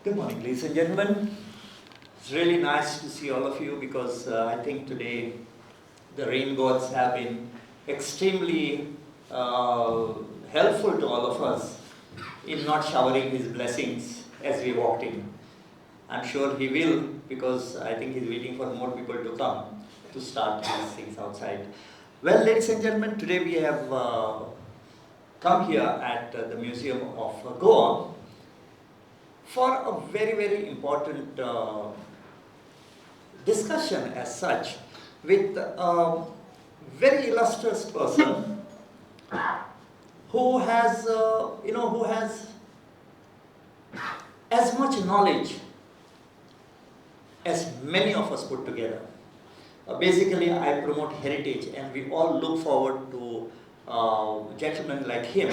Good morning, ladies and gentlemen. It's really nice to see all of you because I think today the rain gods have been extremely helpful to all of us in not showering his blessings as we walked in. I'm sure he will because I think he's waiting for more people to come to start these things outside. Well, ladies and gentlemen, today we have come here at the Museum of Goa for a very, very important discussion as such with a very illustrious person who has, who has as much knowledge as many of us put together. Basically, I promote heritage, and we all look forward to gentlemen like him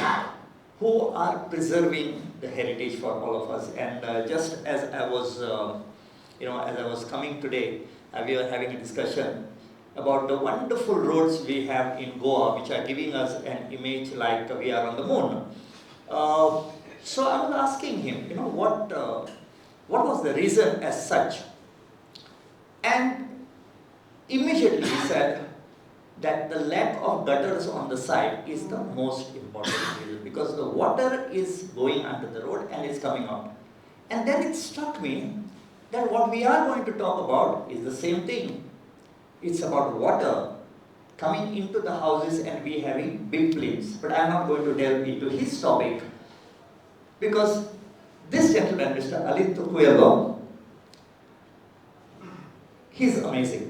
who are preserving the heritage for all of us. And just as I was, as I was coming today, we were having a discussion about the wonderful roads we have in Goa, which are giving us an image like we are on the moon. So I was asking him, what was the reason as such? And immediately he said that the lack of gutters on the side is the most important reason because the water is going under the road and is coming out. And then it struck me that what we are going to talk about is the same thing. It's about water coming into the houses and we having big flames. But I am not going to delve into his topic because this gentleman, Mr. Alinto Coelho, he's amazing.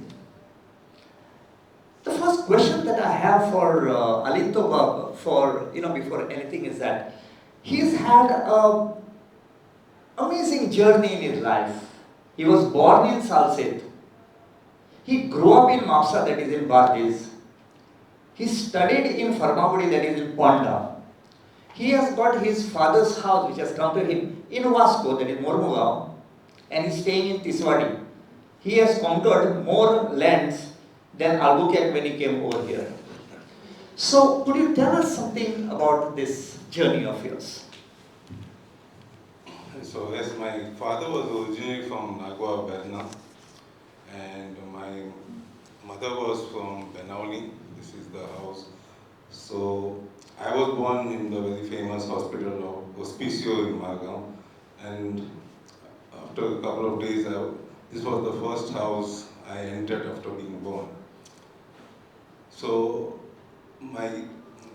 The first question that I have for Alinto, before anything, is that he's had an amazing journey in his life. He was born in Salset. He grew up in Mapsa, that is in Bardez. He studied in Farmagudi, that is in Ponda. He has got his father's house, which has come to him in Vasco, that is Mormugao, and he's staying in Tiswadi. He has conquered more lands than Albuquerque when he came over here. So, could you tell us something about this journey of yours? So, yes, my father was originally from Nagua, Berna, and my mother was from Benauli. This is the house. So, I was born in the very famous hospital of Hospicio in Margao, and after a couple of days, this was the first house I entered after being born. So, my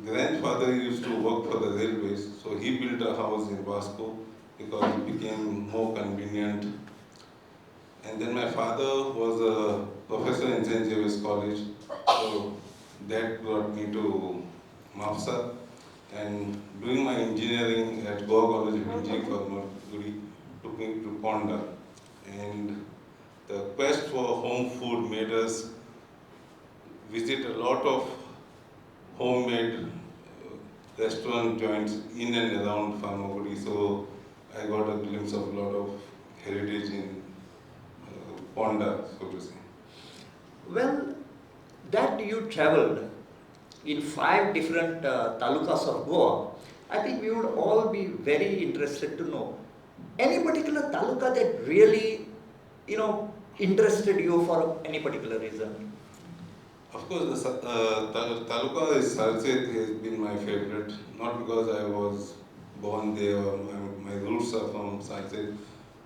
grandfather used to work for the railways, so he built a house in Vasco because it became more convenient. And then my father was a professor in Sanjeev V college, so that brought me to Mapsa. And doing my engineering at Goa College of Engineering Farmagudi took me to Ponda. And the quest for home food made us visit a lot of homemade restaurant joints in and around Farmagudi. So I got a glimpse of a lot of heritage in Ponda, so to say. Well, that you traveled in 5 different talukas of Goa, I think we would all be very interested to know any particular taluka that really, interested you for any particular reason. Of course, the taluka is Sardesai has been my favorite, not because I was born there or my roots are from Sardesai,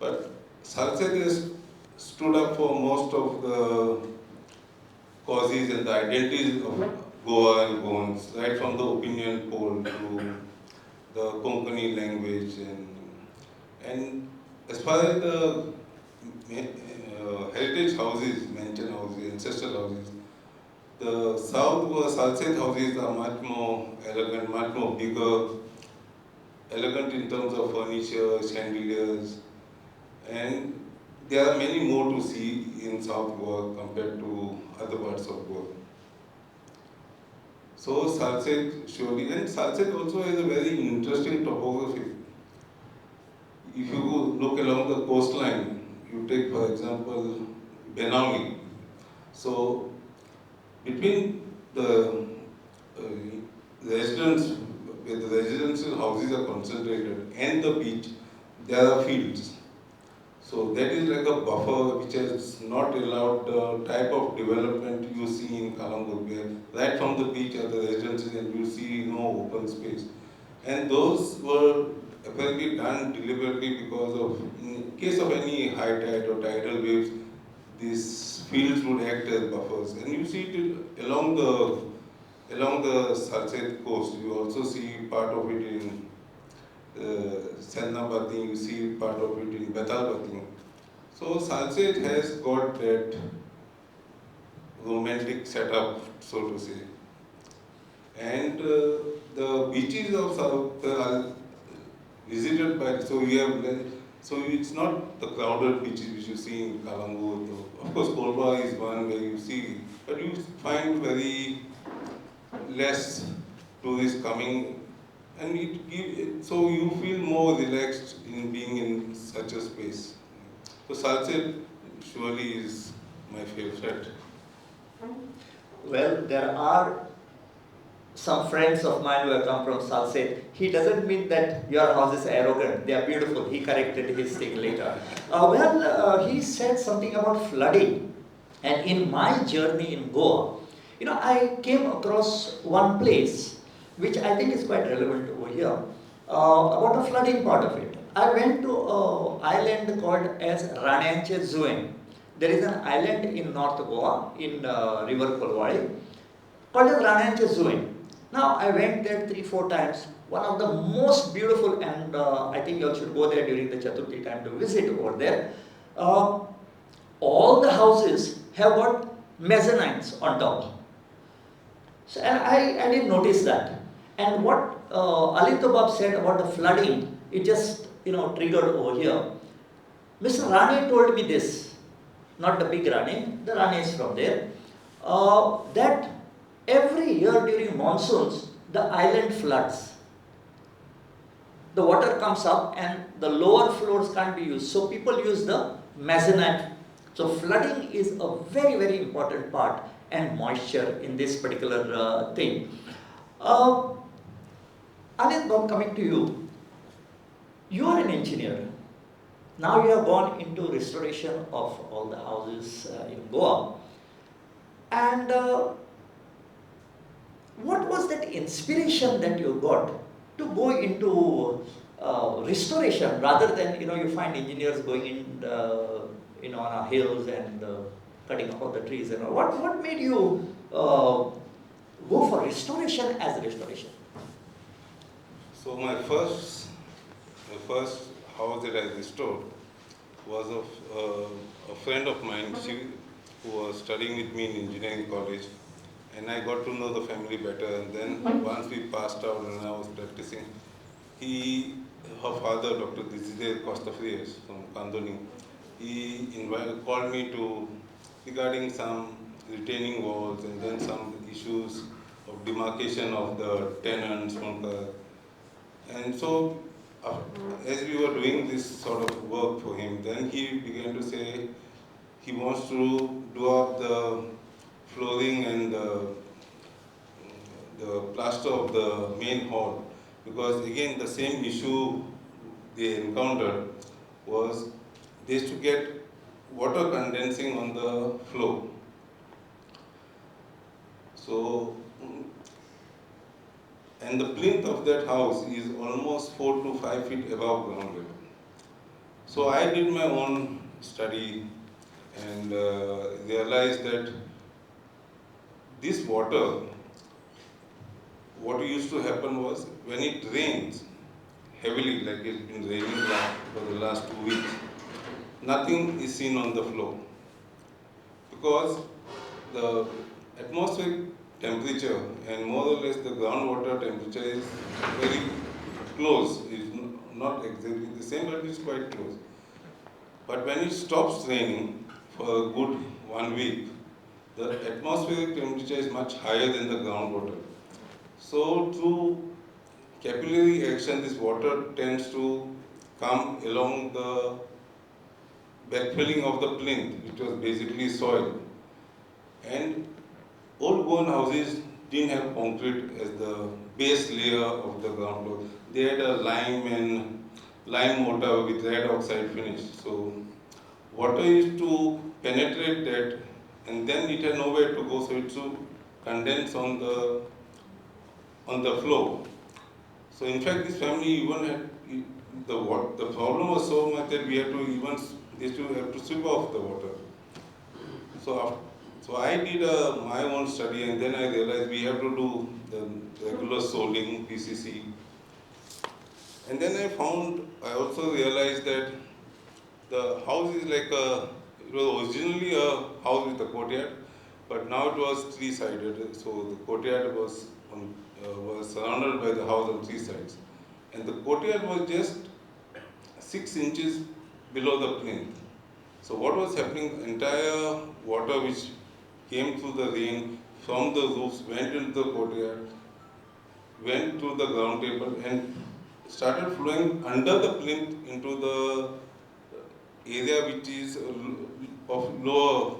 but Sardesai has stood up for most of the causes and the identities of Goa and Goans, right from the opinion poll to the Konkani language and as far as the heritage houses, mansion houses, ancestral houses, the South Salsette houses are much more elegant, much more bigger, elegant in terms of furniture, chandeliers, and there are many more to see in South Goa compared to other parts of Goa. So Salsette surely, and Salsette also has a very interesting topography. If you look along the coastline, you take for example Benauli. So between the residents, where the residential houses are concentrated, and the beach, there are fields. So that is like a buffer which has not allowed the type of development you see in Kalangur, where right from the beach are the residences and you see no open space. And those were apparently done deliberately because of, in case of any high tide or tidal waves, these fields would act as buffers. And you see it along the Sardesai coast. You also see part of it in Selna, you see part of it in Betal. So Sardesai has got that romantic setup, so to say. And the beaches of South are visited by, so it's not the crowded beaches which you see in Kalangur. Of course, Kolba is one where you see, but you find very less tourists coming, and so you feel more relaxed in being in such a space. So Sardesai surely is my favorite. Well, there are some friends of mine who have come from Salsette. He doesn't mean that your house is arrogant. They are beautiful. He corrected his thing later. He said something about flooding. And in my journey in Goa, I came across one place which I think is quite relevant over here, about the flooding part of it. I went to an island called as Ranyanche Zuen. There is an island in North Goa, in River Kolwadi, called as Ranyanche Zuen. Now, I went there 3-4 times. One of the most beautiful, and I think you all should go there during the Chaturthi time to visit over there. All the houses have got mezzanines on top. So, and I didn't notice that. And what Alinto Bob said about the flooding, it just triggered over here. Mr. Rane told me this, not the big Rane, the Rane is from there, that every year during monsoons, the island floods. The water comes up and the lower floors can't be used. So people use the mezzanine. So flooding is a very, very important part, and moisture in this particular thing. Anil, coming to you. You are an engineer. Now you have gone into restoration of all the houses in Goa. And what was that inspiration that you got to go into restoration rather than, you find engineers going in, on our hills and cutting off all the trees and all. What made you go for restoration as restoration? So my first house that I restored was of a friend of mine, who was studying with me in engineering college, and I got to know the family better. And then once we passed out and I was practicing, her father, Dr. Dizide Costafrias from Kandoni, he called me regarding some retaining walls and then some issues of demarcation of the tenants. And so, as we were doing this sort of work for him, then he began to say he wants to do up the flooring and the plaster of the main hall, because again the same issue they encountered was they used to get water condensing on the floor. So, and the plinth of that house is almost 4 to 5 feet above ground level. So I did my own study and realized that this water, what used to happen was when it rains heavily, like it's been raining for the last 2 weeks, nothing is seen on the floor, because the atmospheric temperature and more or less the groundwater temperature is very close. It's not exactly the same, but it's quite close. But when it stops raining for a good 1 week, the atmospheric temperature is much higher than the groundwater. So through capillary action, this water tends to come along the backfilling of the plinth, which was basically soil. And old Goan houses didn't have concrete as the base layer of the ground floor. They had a lime mortar with red oxide finish. So water used to penetrate that, and then it had nowhere to go, so it should condense on the floor. So in fact, this family even had the problem was so much that we had to even they used to have to sweep off the water. So I did my own study, and then I realized we have to do the regular soldering, PCC. And then I also realized that the house is like it was originally a house with a courtyard, but now it was three-sided. So the courtyard was surrounded by the house on three sides. And the courtyard was just 6 inches below the plinth. So what was happening, entire water which came through the rain from the roofs went into the courtyard, went to the ground table and started flowing under the plinth into the area which is of lower,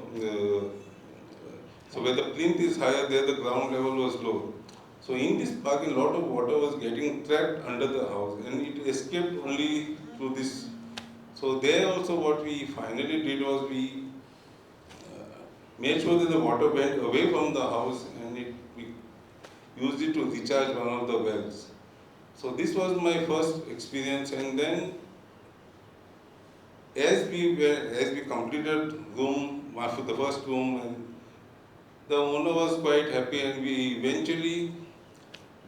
so where the plinth is higher, there the ground level was low. So in this parking, a lot of water was getting trapped under the house, and it escaped only through this. So there also what we finally did was we made sure that the water went away from the house, and we used it to recharge one of the wells. So this was my first experience, and then as we completed after the first room, and the owner was quite happy, and we eventually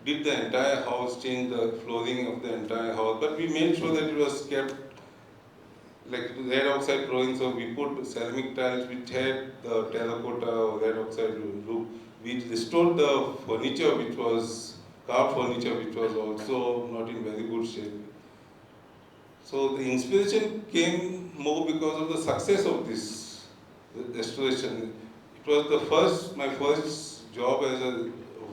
did the entire house, changed the flooring of the entire house, but we made sure that it was kept like red oxide flooring, so we put ceramic tiles which had the terracotta or red oxide look. We restored the furniture which was carved furniture which was also not in very good shape. So the inspiration came more because of the success of this restoration. It was my first job as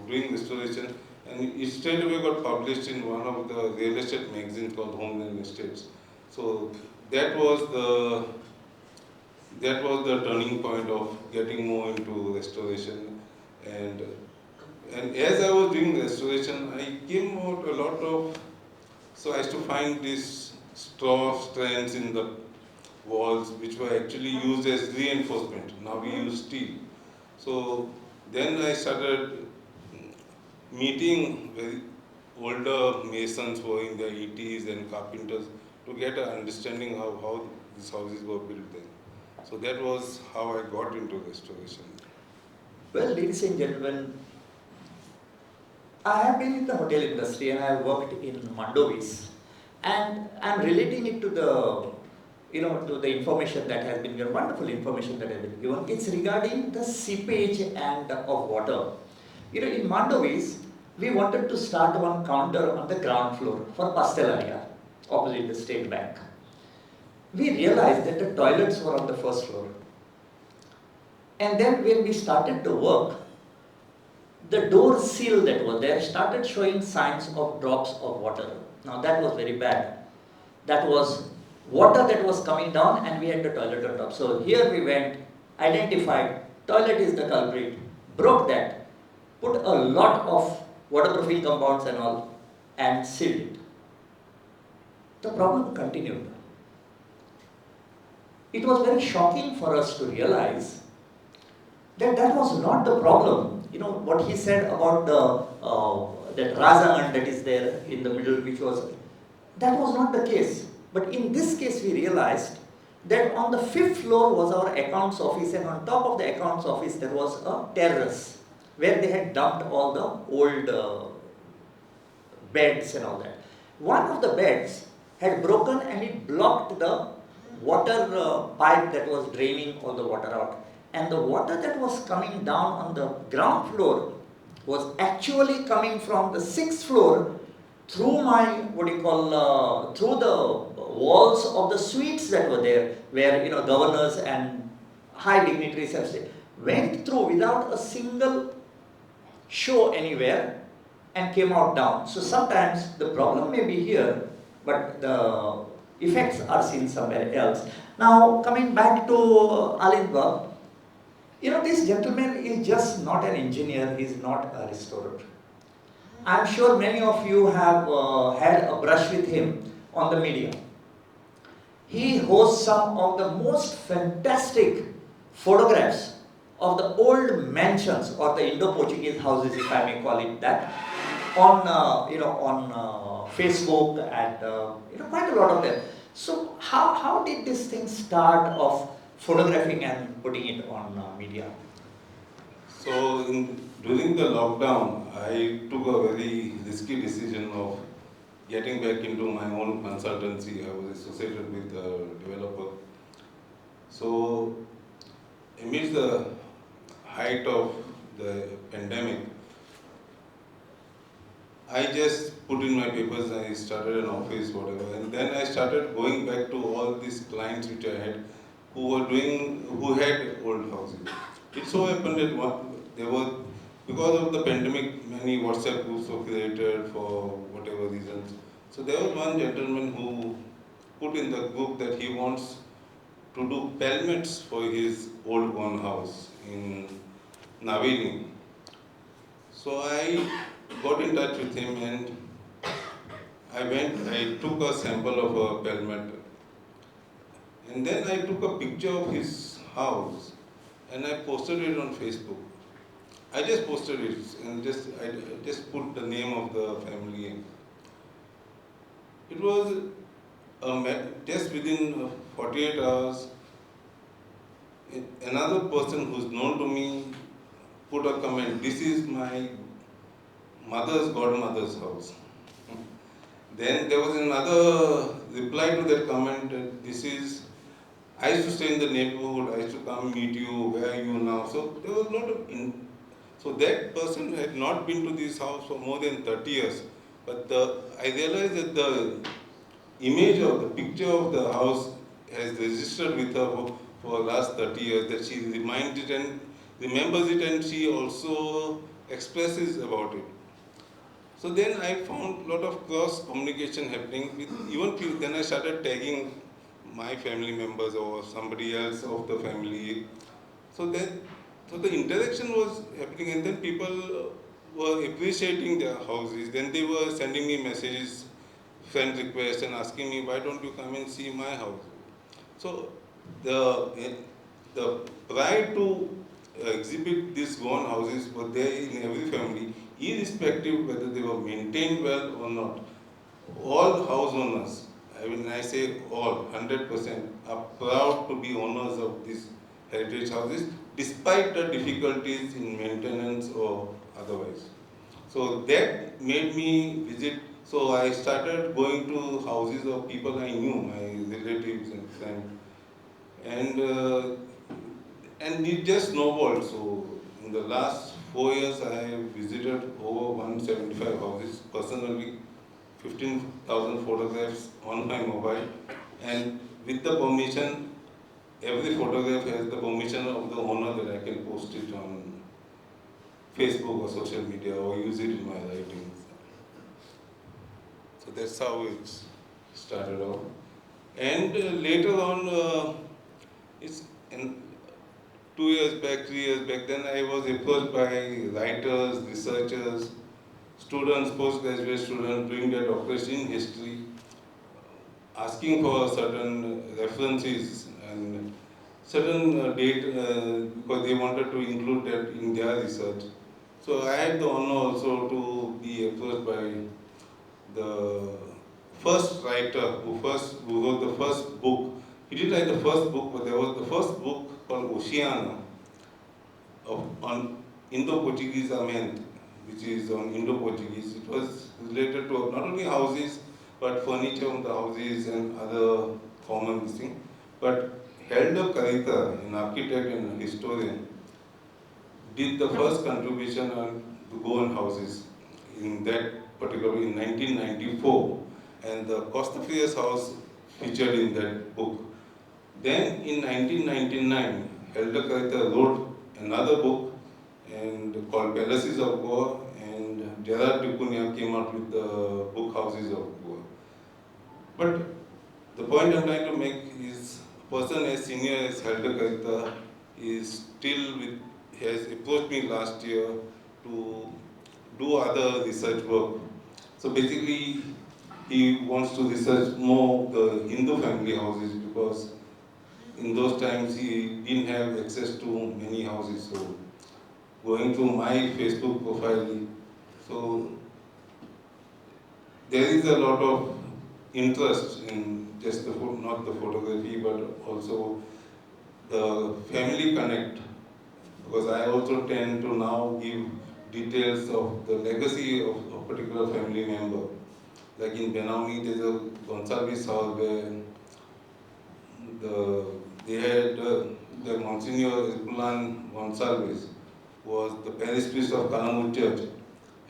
doing restoration, and it straight away got published in one of the real estate magazines called Homes and Estates. So that was the turning point of getting more into restoration. And as I was doing restoration, I came out a lot of, so I used to find these straw strands in the walls which were actually used as reinforcement. Now we use steel. So then I started meeting very older masons who were in their 80s and carpenters to get an understanding of how these houses were built then. So that was how I got into restoration. Well, ladies and gentlemen, I have been in the hotel industry and I have worked in Mandovis, and I'm relating it to the to the information that has been given, wonderful information that has been given. It's regarding the seepage and of water. In Mandovis, we wanted to start one counter on the ground floor for Pastelaria, opposite the State Bank. We realized that the toilets were on the first floor. And then when we started to work, the door seal that was there started showing signs of drops of water. Now that was very bad. That was water that was coming down, and we had the toilet on top. So here we went, identified, toilet is the culprit, broke that, put a lot of waterproofing compounds and all, and sealed it. The problem continued. It was very shocking for us to realize that that was not the problem. What he said about that Razan that is there in the middle, that was not the case. But in this case, we realized that on the 5th floor was our accounts office, and on top of the accounts office there was a terrace where they had dumped all the old beds and all that. One of the beds had broken and it blocked the water pipe that was draining all the water out. And the water that was coming down on the ground floor was actually coming from the 6th floor through through the walls of the suites that were there, where governors and high dignitaries have stayed, went through without a single show anywhere and came out down. So sometimes the problem may be here, but the effects are seen somewhere else. Now coming back to Alinto, this gentleman is just not an engineer, he is not a restorer. I am sure many of you have had a brush with him on the media. He hosts some of the most fantastic photographs of the old mansions or the Indo-Portuguese houses, if I may call it that, on Facebook and quite a lot of them. So how did this thing start of photographing and putting it on media? So during the lockdown, I took a very risky decision of getting back into my own consultancy. I was associated with a developer. So amidst the height of the pandemic, I just put in my papers and I started an office, whatever. And then I started going back to all these clients which I had who had old houses. It so happened that there were, because of the pandemic, many WhatsApp groups were created for whatever reasons. So there was one gentleman who put in the group that he wants to do pelmets for his old one house in Navini. So I got in touch with him and I took a sample of a pelmet and then I took a picture of his house and I posted it on Facebook. I just posted it and I just put the name of the family in. It was just within 48 hours, another person who's known to me put a comment, "This is my mother's godmother's house." Then there was another reply to that comment that I used to stay in the neighborhood, I used to come meet you, where are you now? So there was a lot of, so that person had not been to this house for more than 30 years. But I realized that the image of the picture of the house has registered with her for the last 30 years, that she remembers it and she also expresses about it. So then I found a lot of cross communication happening with even people. Then I started tagging my family members or somebody else of the family. So the interaction was happening, and then people were appreciating their houses. Then they were sending me messages, friend requests, and asking me, why don't you come and see my house? So the pride to exhibit these Goan houses were there in every family, irrespective whether they were maintained well or not. All house owners, I say all, 100%, are proud to be owners of these heritage houses, despite the difficulties in maintenance or otherwise. So that made me visit. So I started going to houses of people I knew, my relatives and friends, and it just snowballed. So in the last 4 years, I have visited over 175 houses personally, 15,000 photographs on my mobile, and with the permission, every photograph has the permission of the owner that I can post it on Facebook or social media or use it in my writings. So that's how it started out. And later on, it's in 2 years back, 3 years back, then I was approached by writers, researchers, students, postgraduate students doing their doctorate in history, asking for certain references and certain date because they wanted to include that in their research. So I had the honor also to be approached by the first writer who wrote the first book. He didn't write the first book, but there was the first book called Oceana on Indo-Portuguese Ament, which is on Indo-Portuguese. It was related to not only houses, but furniture of the houses and other common things. But Helder Karita, an architect and historian, did the first contribution on the Goan houses in that particular in 1994, and the Costa Frias house featured in that book. Then in 1999, Helder Karita wrote another book and called Palaces of Goa, and Gerard Ducunia came out with the book Houses of Goa. But the point I'm trying to make is a person as senior as Helder Karita has approached me last year to do other research work. So basically, he wants to research more the Hindu family houses because in those times he didn't have access to many houses. So going to my Facebook profile, so there is a lot of interest in just the not the photography but also the family connect, because I also tend to now give details of the legacy of a particular family member. Like in Benauni, there's a Gonsalves house where they had the Monsignor Espulan Gonsalves was the parish priest of Kalamur Church,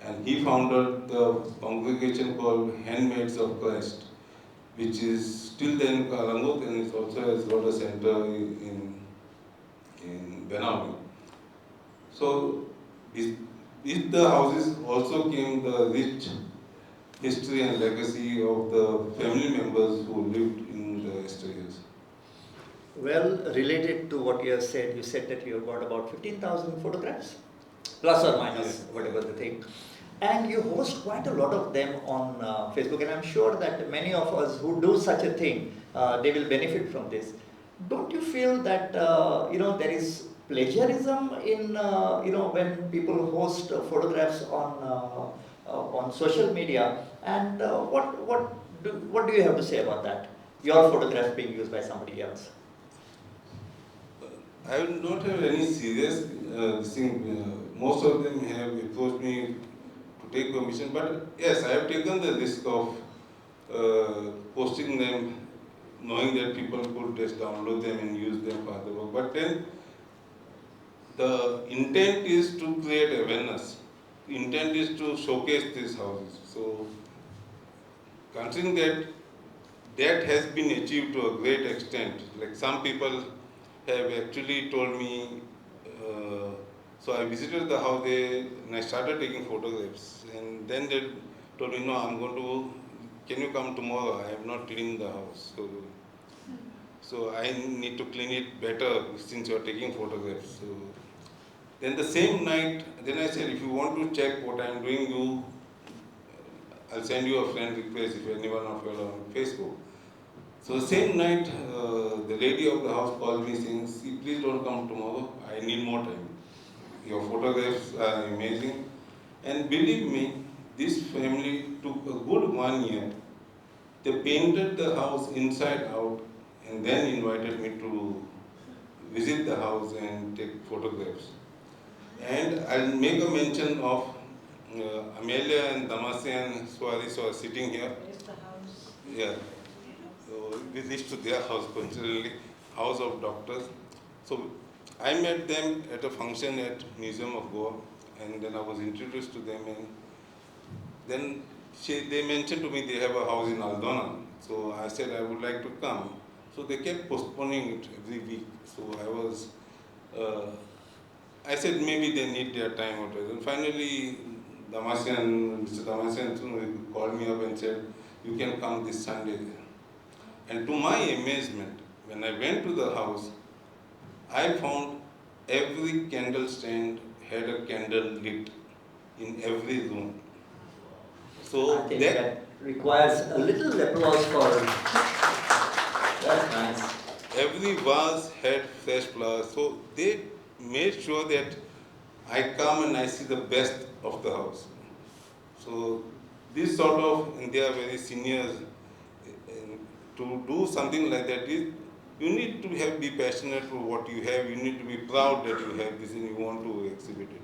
and he founded the congregation called Handmaids of Christ, which is still there in Kalamur and it also has got a center in Benauni. So with the houses also came the rich history and legacy of the family members who lived in the estates. Well, related to what you said that you have got about 15,000 photographs, plus or minus, Yes. whatever the thing. And you host quite a lot of them on Facebook, and I'm sure that many of us who do such a thing, they will benefit from this. Don't you feel that there is plagiarism in when people host photographs on social media? And what do you have to say about that? Your photograph being used by somebody else. I will not have any serious thing. Most of them have approached me to take permission, but yes, I have taken the risk of posting them, knowing that people could just download them and use them for other work. But then the intent is to create awareness. Intent is to showcase these houses. So, considering that has been achieved to a great extent. Like some people have actually told me, so I visited the house and I started taking photographs. And then they told me, no, can you come tomorrow? I have not cleaned the house. So I need to clean it better since you are taking photographs. So then the same night, then I said, if you want to check what I am doing, I'll send you a friend request if anyone of you are on Facebook. So the same night, the lady of the house called me saying, see, please don't come tomorrow, I need more time. Your photographs are amazing. And believe me, this family took a good 1 year. They painted the house inside out and then invited me to visit the house and take photographs. And I'll make a mention of Amelia and Damascene Suarez who are sitting here. Where's the house? Yeah. So we reached to their house, coincidentally, House of Doctors. So I met them at a function at Museum of Goa, and then I was introduced to them, and then they mentioned to me they have a house in Aldona. So I said I would like to come. So they kept postponing it every week. So I said maybe they need their time or whatever. And finally, Mr. Damascene called me up and said, you can come this Sunday. And to my amazement, when I went to the house, I found every candle stand had a candle lit in every room. So I think that requires a little applause for that's nice. every vase had fresh flowers. So they made sure that I come and I see the best of the house. So this sort of, and they are very seniors, to do something like that is, you need to be passionate for what you have, you need to be proud that you have this and you want to exhibit it.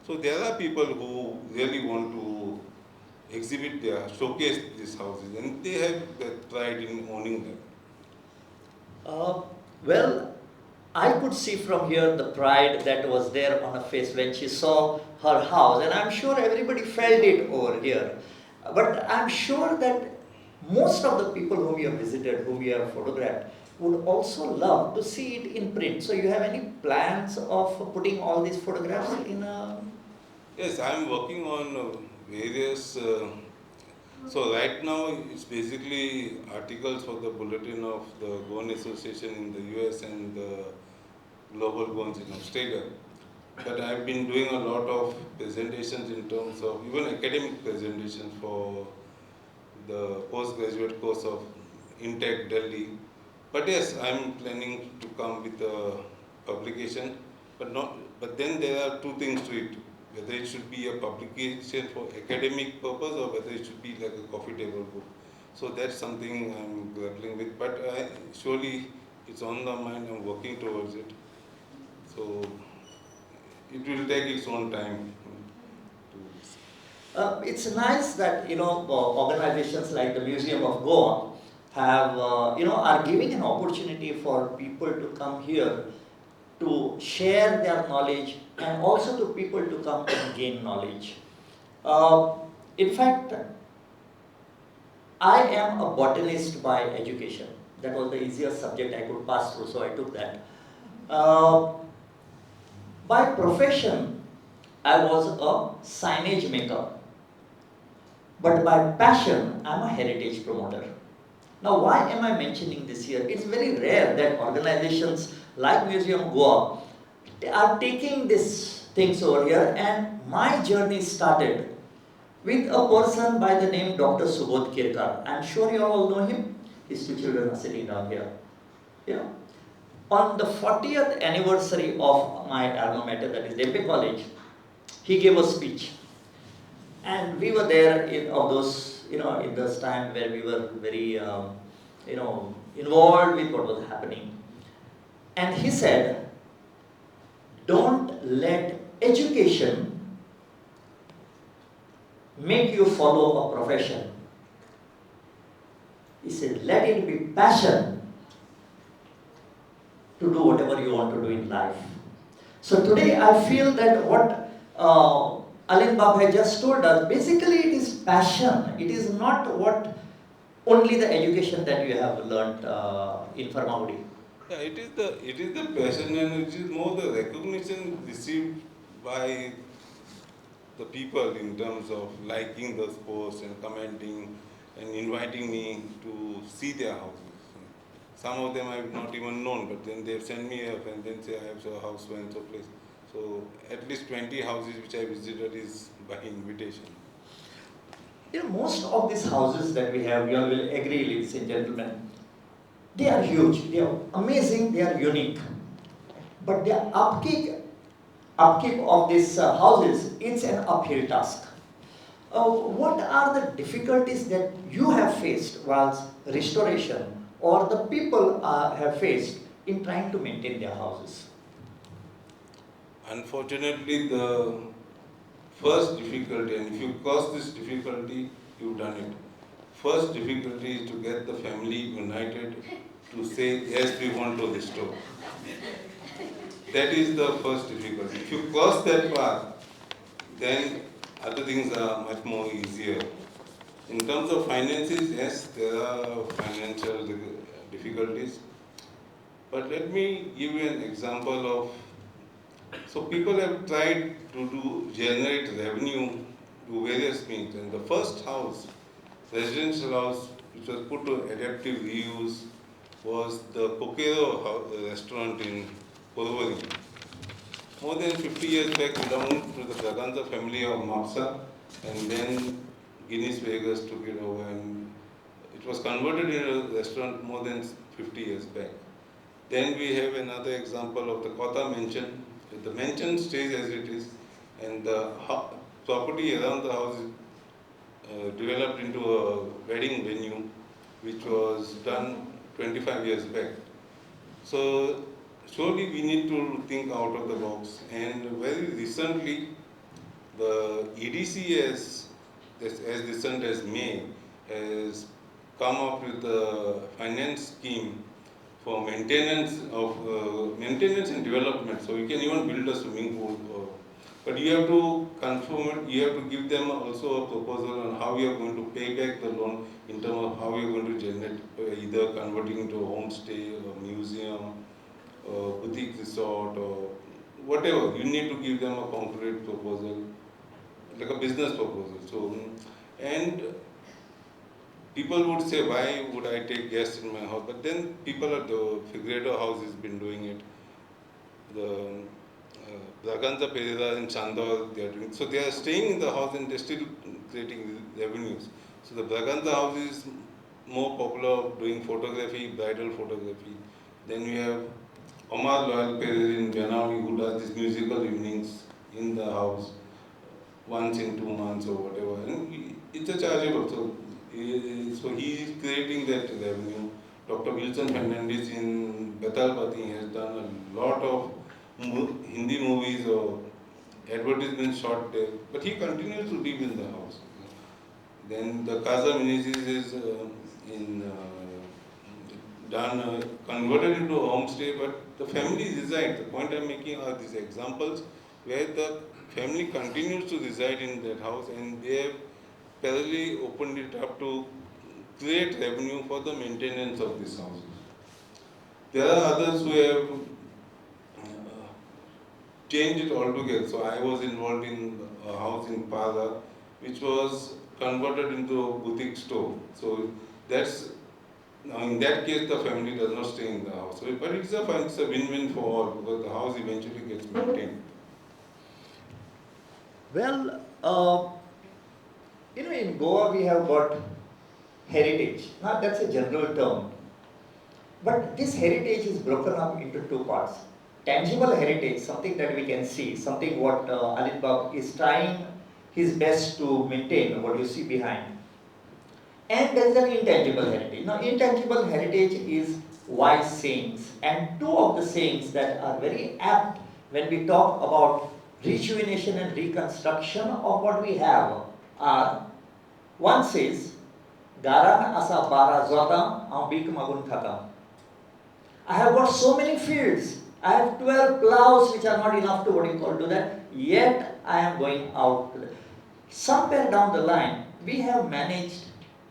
So there are people who really want to exhibit showcase these houses, and they have that pride in owning them. Well, I could see from here the pride that was there on her face when she saw her house, and I'm sure everybody felt it over here. But I'm sure that most of the people whom you have visited, whom you have photographed, would also love to see it in print. So you have any plans of putting all these photographs in a... Yes, I'm working on various, so right now it's basically articles for the Bulletin of the Goan Association in the US and the Global Goans in Australia. But I've been doing a lot of presentations in terms of even academic presentations for the postgraduate course of Intech Delhi. But yes, I'm planning to come with a publication, but not. But then there are two things to it: whether it should be a publication for academic purpose or whether it should be like a coffee table book. So that's something I'm grappling with. But surely it's on the mind. I'm working towards it. So it will take its own time. It's nice that organizations like the Museum of Goa have are giving an opportunity for people to come here to share their knowledge and also to people to come and gain knowledge. In fact, I am a botanist by education. That was the easiest subject I could pass through, so I took that. By profession, I was a signage maker. But by passion, I'm a heritage promoter. Now, why am I mentioning this here? It's very rare that organizations like Museum Goa are taking these things over here, and my journey started with a person by the name Dr. Subodh Kirkar. I'm sure you all know him. His two children are sitting down here. On the 40th anniversary of my alma mater, that is Dempe College, he gave a speech. And we were there in this time where we were very, involved with what was happening. And he said, don't let education make you follow a profession. He said, let it be passion to do whatever you want to do in life. So today I feel that what Alin Bab has just told us, basically it is passion. It is not what only the education that you have learnt in Farmagudi. Yeah, it is the passion, and it is more the recognition received by the people in terms of liking those posts and commenting and inviting me to see their houses. Some of them I have not even known, but then they send me up and then say I have a house so and so place. So at least 20 houses which I visited is by invitation. Most of these houses that we have, you all will agree, ladies and gentlemen, they are huge, they are amazing, they are unique. But the upkeep of these houses, it's an uphill task. What are the difficulties that you have faced whilst restoration or the people have faced in trying to maintain their houses? Unfortunately, the first difficulty, and if you cross this difficulty, you've done it. First difficulty is to get the family united to say, yes, we want to restore. That is the first difficulty. If you cross that path, then other things are much more easier. In terms of finances, yes, there are financial difficulties. But let me give you an example of, so people have tried to generate revenue through various means. And the first house, residential house, which was put to adaptive reuse, was the Pokero restaurant in Porvorim. More than 50 years back, we belonged to the Braganza family of Mapsa, and then Guinness Vegas took it over, and it was converted into a restaurant more than 50 years back. Then we have another example of the Kota mansion. The mansion stays as it is, and the property around the house is developed into a wedding venue, which was done 25 years back. So surely we need to think out of the box. And very recently, the EDC as recent as May has come up with a finance scheme for maintenance and development. So you can even build a swimming pool, but you have to confirm it. You have to give them also a proposal on how you are going to pay back the loan in terms of how you are going to generate, either converting into a homestay or museum or boutique resort or whatever. You need to give them a concrete proposal, like a business proposal. So, and people would say, why would I take guests in my house? But then people at the Figueredo house has been doing it. The Braganza Pereira in Chandor, they are doing. So they are staying in the house and they're still creating revenues. So the Braganza house is more popular doing photography, bridal photography. Then we have Omar Loyal Perez in Benawi who does these musical evenings in the house once in 2 months or whatever. And it's a chargeable. So he is creating that revenue. Dr. Wilson Fernandez in Betalpati has done a lot of Hindi movies or advertisements shot there. But he continues to live in the house. Then the Casa Menezes is in done converted into a homestay, but the family reside. The point I'm making are these examples where the family continues to reside in that house and they have parallelly opened it up to create revenue for the maintenance of these houses. There are others who have changed it altogether. So I was involved in a house in Pada which was converted into a boutique store. So that's now in that case the family does not stay in the house. So, but it's a win-win for all because the house eventually gets maintained. Well, in Goa we have got heritage. Now that's a general term. But this heritage is broken up into two parts. Tangible heritage, something that we can see, something what Alinto is trying his best to maintain, what you see behind. And there is an intangible heritage. Now, intangible heritage is wise sayings. And two of the sayings that are very apt when we talk about rejuvenation and reconstruction of what we have are, one says, Garan asa bara zota ambik magun khatam. I have got so many fields. I have 12 plows which are not enough to do that. Yet I am going out to that. Somewhere down the line, we have managed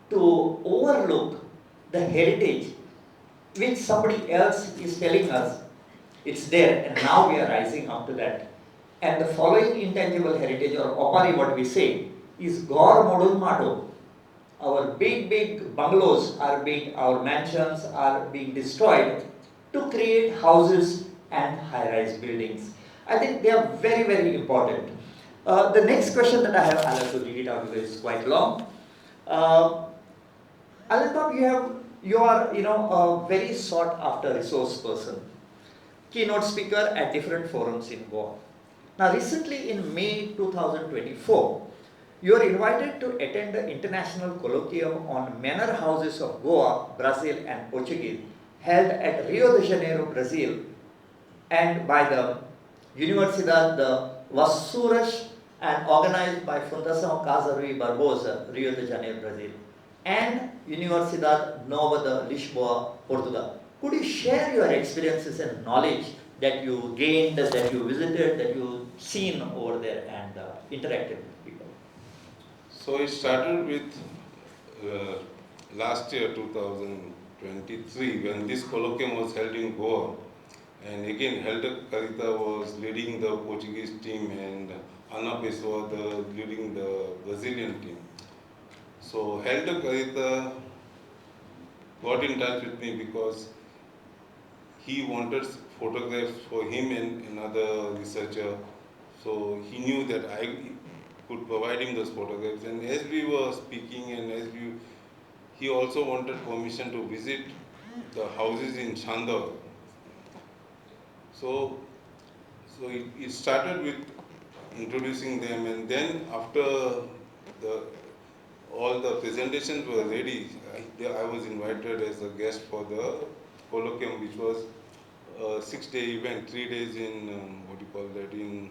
to overlook the heritage which somebody else is telling us it's there, and now we are rising up to that. And the following intangible heritage, or opari what we say, is Gaur Modun Mado. Our big bungalows are our mansions are being destroyed to create houses and high-rise buildings. I think they are very important. The next question that I have, I'll have to read it out because it's quite long. Alinto, you are a very sought after resource person, keynote speaker at different forums in Goa. Now recently in May 2024, you are invited to attend the International Colloquium on Manor Houses of Goa, Brazil and Portuguese held at Rio de Janeiro, Brazil, and by the Universidade de Vassouras and organized by Fundação Casa Rui Barbosa, Rio de Janeiro, Brazil, and Universidade Nova de Lisboa, Portugal. Could you share your experiences and knowledge that you gained, that you visited, that you seen over there and interacted with people? So it started with last year 2023 when this colloquium was held in Goa, and again Helder Carita was leading the Portuguese team and Ana Pessoa leading the Brazilian team. So Helder Carita got in touch with me because he wanted photographs for him and another researcher. So he knew that I could provide him those photographs. And as we were speaking and he also wanted permission to visit the houses in Chandor. So it started with introducing them, and then after all the presentations were ready, I was invited as a guest for the colloquium, which was a 6-day event, 3 days in in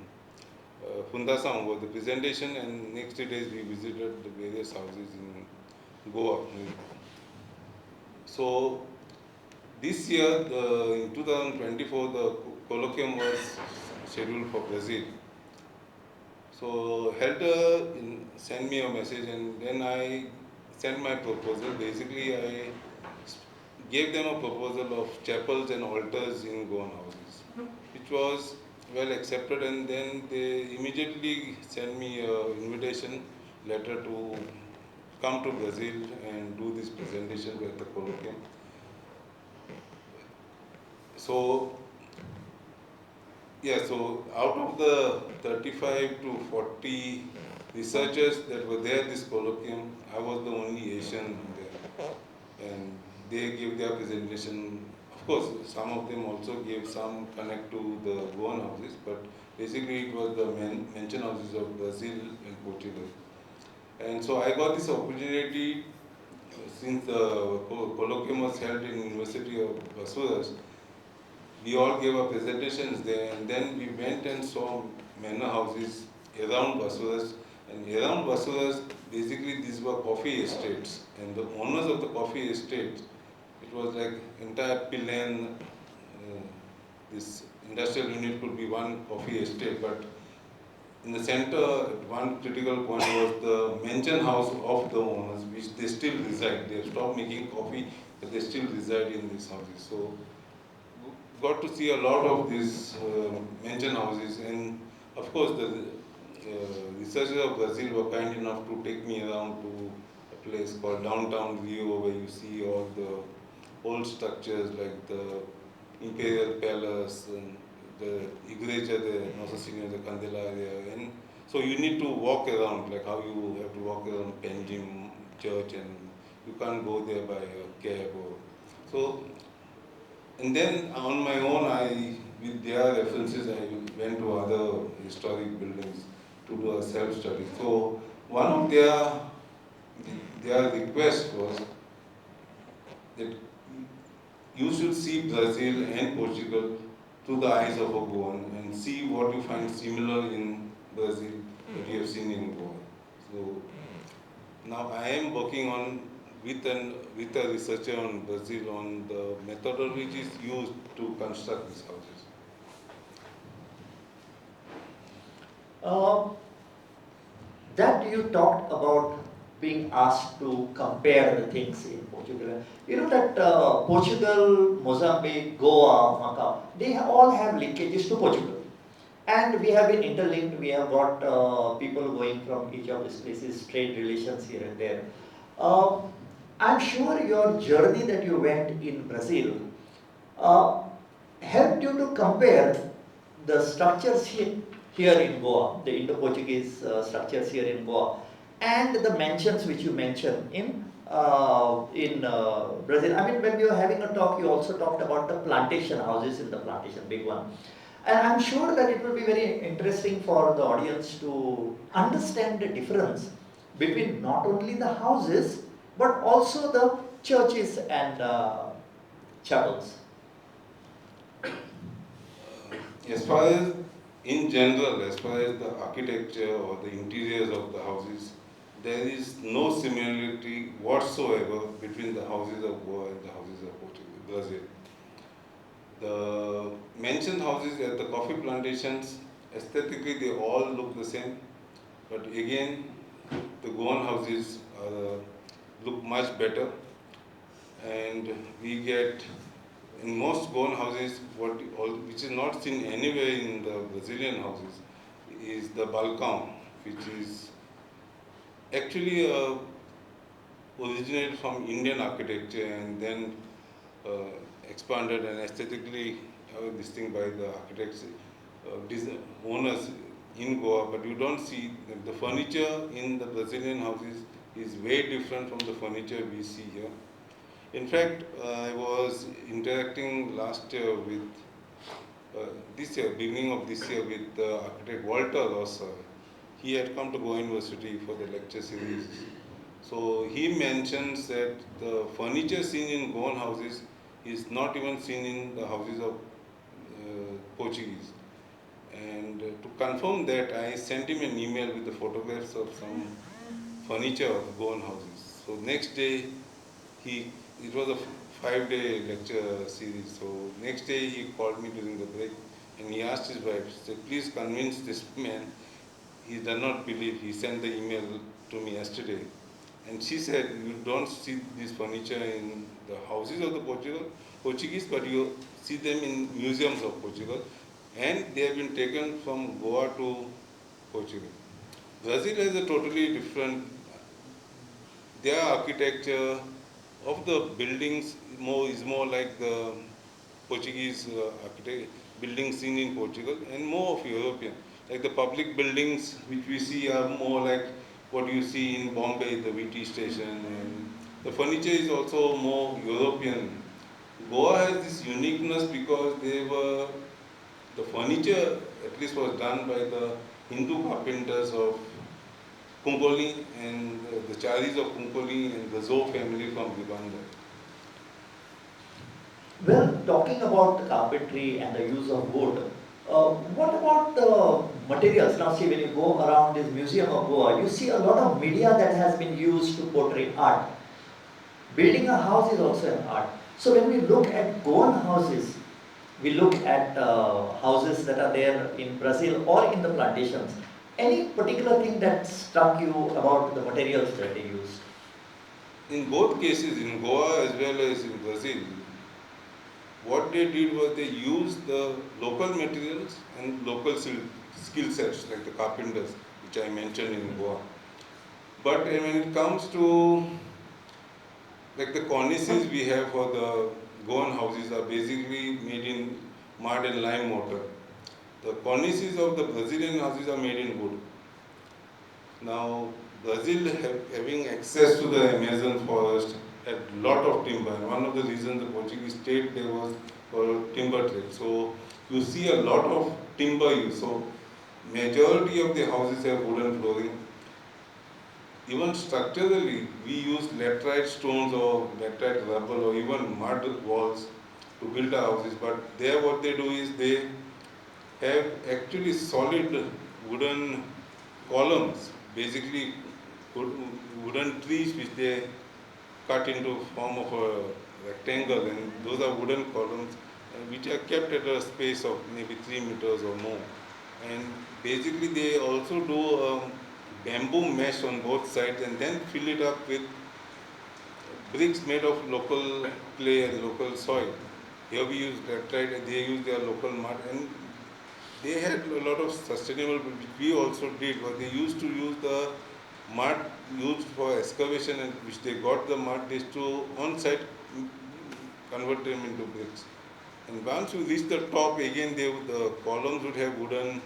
Fundação was the presentation, and next 3 days we visited the various houses in Goa. So this year, in 2024, the colloquium was scheduled for Brazil. So Helder sent me a message, and then I sent my proposal. Basically, I gave them a proposal of chapels and altars in Goan houses, which was well accepted, and then they immediately sent me an invitation letter to come to Brazil and do this presentation at the colloquium. So yeah, so out of the 35 to 40 researchers that were there at this colloquium, I was the only Asian there. And they gave their presentation. Of course, some of them also gave some connect to the Goan houses, but basically it was the mention houses of Brazil and Portugal. And so I got this opportunity since the colloquium was held in University of Basuras. We all gave our presentations there, and then we went and saw manor houses around Basuras. And around Basuras, basically these were coffee estates, and the owners of the coffee estates, it was like entire Pilan, this industrial unit could be one coffee estate, but in the center, one critical point was the mansion house of the owners, which they still reside. They have stopped making coffee, but they still reside in these houses. So, got to see a lot of these mansion houses, and of course, the researchers of Brazil were kind enough to take me around to a place called Downtown Rio, where you see all the old structures like the Imperial Palace and the Igreja de Nossa Senhora de Candelaria, and so you need to walk around, like how you have to walk around Penjim Church, and you can't go there by a cab or so. And then on my own, with their references, I went to other historic buildings to do a self-study. So one of their request was that you should see Brazil and Portugal through the eyes of a Goan and see what you find similar in Brazil that you have seen in Goa. So now I am working on with a researcher on Brazil on the methodologies used to construct these houses. That you talked about being asked to compare the things in Portugal. You know that Portugal, Mozambique, Goa, Macau, they all have linkages to Portugal. And we have been interlinked, we have got people going from each of these places, trade relations here and there. I'm sure your journey that you went in Brazil helped you to compare the structures here in Goa, the Indo-Portuguese structures here in Goa, and the mentions which you mentioned in Brazil. I mean, when we were having a talk, you also talked about the plantation houses in the plantation, big one. And I'm sure that it will be very interesting for the audience to understand the difference between not only the houses, but also the churches and chapels. As far as, in general, as far as the architecture or the interiors of the houses, there is no similarity whatsoever between the houses of Goa and the houses of Brazil. The mentioned houses at the coffee plantations, aesthetically they all look the same, but again, the Goan houses look much better, and we get in most Goan houses, which is not seen anywhere in the Brazilian houses, is the balcão, which is actually originated from Indian architecture and then expanded and aesthetically this thing by the architects, owners in Goa, but you don't see the furniture in the Brazilian houses is way different from the furniture we see here. In fact, I was interacting last year with, this year, beginning of this year, with architect Walter Rosa. He had come to Goa University for the lecture series. So he mentions that the furniture seen in Goan houses is not even seen in the houses of Portuguese. And to confirm that, I sent him an email with the photographs of some furniture of Goan houses. So next day, it was a 5-day lecture series. So next day he called me during the break and he asked his wife, he said, please convince this man. He does not believe. He sent the email to me yesterday. And she said, you don't see this furniture in the houses of the Portuguese, but you see them in museums of Portugal. And they have been taken from Goa to Portugal. Brazil has a totally different, their architecture of the buildings is more like the Portuguese buildings seen in Portugal and more of European. Like the public buildings which we see are more like what you see in Bombay, the VT station, and the furniture is also more European. Goa has this uniqueness because the furniture at least was done by the Hindu carpenters of Kunkoli and the Charis of Kunkoli and the Zo family from Uganda. Well, talking about carpentry and the use of wood, what about the materials? Now, see, when you go around this museum of Goa, you see a lot of media that has been used to portray art. Building a house is also an art. So when we look at Goan houses, we look at houses that are there in Brazil or in the plantations. Any particular thing that struck you about the materials that they used? In both cases, in Goa as well as in Brazil, what they did was they used the local materials and local skill sets like the carpenters, which I mentioned in Goa. But when it comes to like the cornices we have for the Goan houses are basically made in mud and lime mortar. The cornices of the Brazilian houses are made in wood. Now, Brazil having access to the Amazon forest had lot of timber, and one of the reasons the Portuguese stayed there was for timber trade. So you see a lot of timber use. So majority of the houses have wooden flooring. Even structurally, we use laterite stones or laterite rubble or even mud walls to build our houses. But there what they do is they have actually solid wooden columns, basically wooden trees which they cut into form of a rectangle, and those are wooden columns which are kept at a space of maybe 3 meters or more. And basically they also do bamboo mesh on both sides and then fill it up with bricks made of local clay and local soil. Here we use laterite, they use their local mud, and they had a lot of sustainable, which we also did, but they used to use the mud used for excavation, and which they got the mud, they used to on site convert them into bricks. And once you reach the top, again the columns would have wooden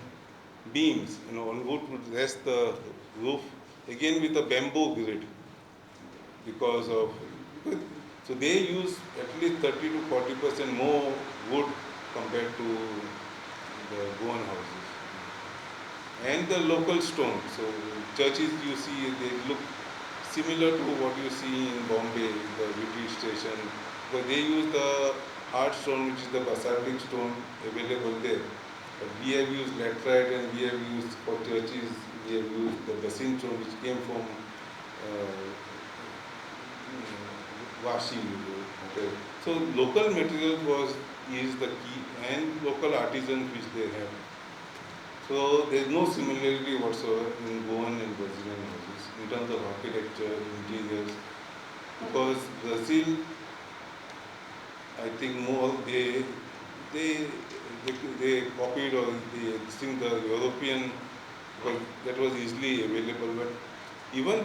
beams, on wood would rest the roof, again with a bamboo grid, because of, so they use at least 30 to 40% more wood compared to the Goan houses. And the local stone, so churches you see, they look similar to what you see in Bombay, the British station, but they use the hard stone, which is the basaltic stone available there. But we have used laterite, and we have used for churches, we have used the basin stone which came from Vashi. Okay. So local material is the key, and local artisans which they have. So there is no similarity whatsoever in Goan and Brazilian houses in terms of architecture, interiors, because Brazil, I think more they copied or they think the European, because that was easily available. But even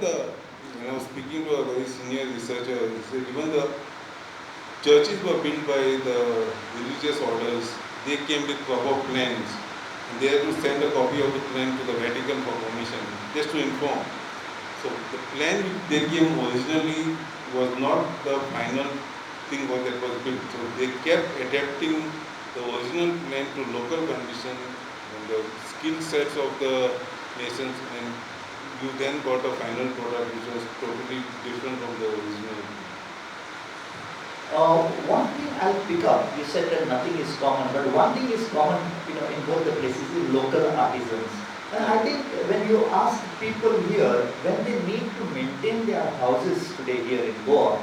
speaking to a very senior researcher, he said even the churches were built by the religious orders. They came with proper plans, and they had to send a copy of the plan to the Vatican for permission, just to inform. So the plan which they came originally was not the final thing that was built. So they kept adapting the original plan to local conditions and the skill sets of the nations, and you then got a final product which was totally different from the original. One thing I'll pick up, you said that nothing is common, but one thing is common, in both the places is local artisans. And I think when you ask people here, when they need to maintain their houses today here in Goa,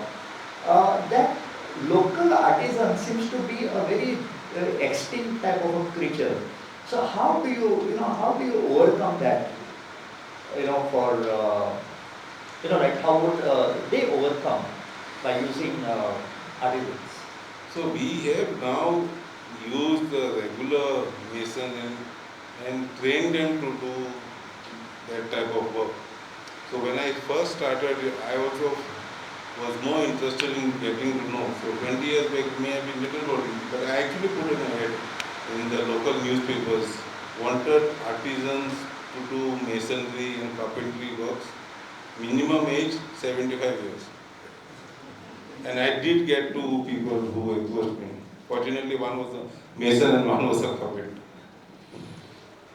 that local artisan seems to be a very extinct type of a creature. So how do you overcome that? How would they overcome by using artisans? So we have now used the regular mason and trained them to do that type of work. So when I first started, I also was more interested in getting to know. So 20 years back may have been little more, but I actually put an ad in the local newspapers wanted artisans to do masonry and carpentry works. Minimum age 75 years. And I did get two people who approached me. Fortunately, one was a mason and one was a carpenter.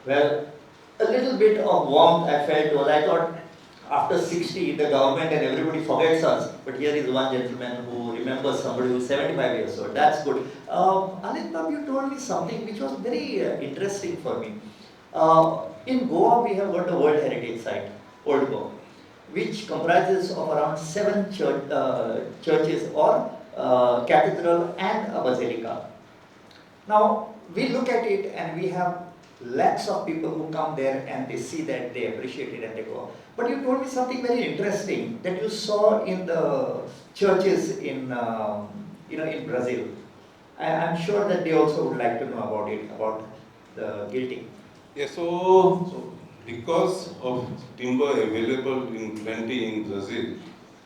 Well, a little bit of warmth I felt was I thought after 60 the government and everybody forgets us, but here is one gentleman who remembers somebody who is 75 years old. That's good. Alinto, you told me something which was very interesting for me. In Goa we have got the World Heritage Site, Old Goa, which comprises of around 7 churches or cathedral and a basilica. Now, we look at it and we have lakhs of people who come there and they see that, they appreciate it and they go. But you told me something very interesting that you saw in the churches in, in Brazil. I'm sure that they also would like to know about it, about the gilding. Yeah, so because of timber available in plenty in Brazil,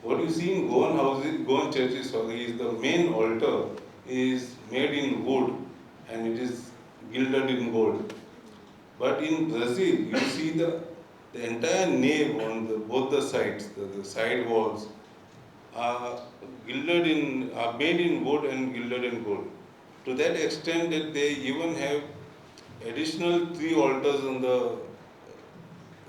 what you see in Goan houses, Goan churches, is the main altar is made in wood and it is gilded in gold. But in Brazil, you see the entire nave on both the sides, the side walls, are made in wood and gilded in gold. To that extent that they even have additional 3 altars on the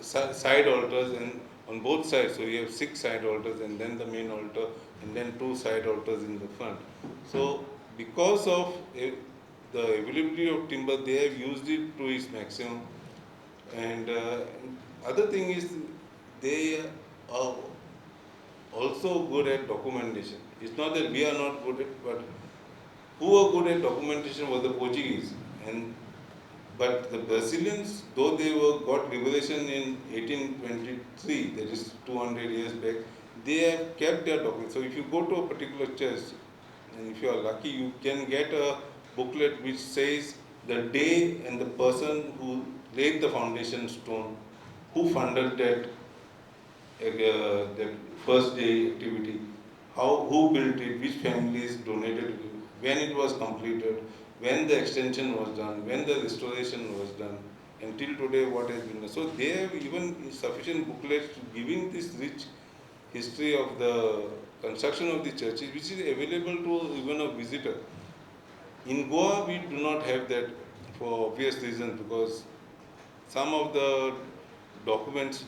side altars and on both sides. So you have 6 side altars and then the main altar and then 2 side altars in the front. So because of the availability of timber, they have used it to its maximum. And other thing is they are also good at documentation. It's not that we are not good at, but who are good at documentation were the Portuguese. But the Brazilians, though they got liberation in 1823, that is 200 years back, they have kept their documents. So if you go to a particular church, and if you are lucky, you can get a booklet which says the day and the person who laid the foundation stone, who funded that first day activity, who built it, which families donated it, when it was completed, when the extension was done, when the restoration was done, until today what has been done. So they have even sufficient booklets giving this rich history of the construction of the churches, which is available to even a visitor. In Goa, we do not have that for obvious reasons, because some of the documents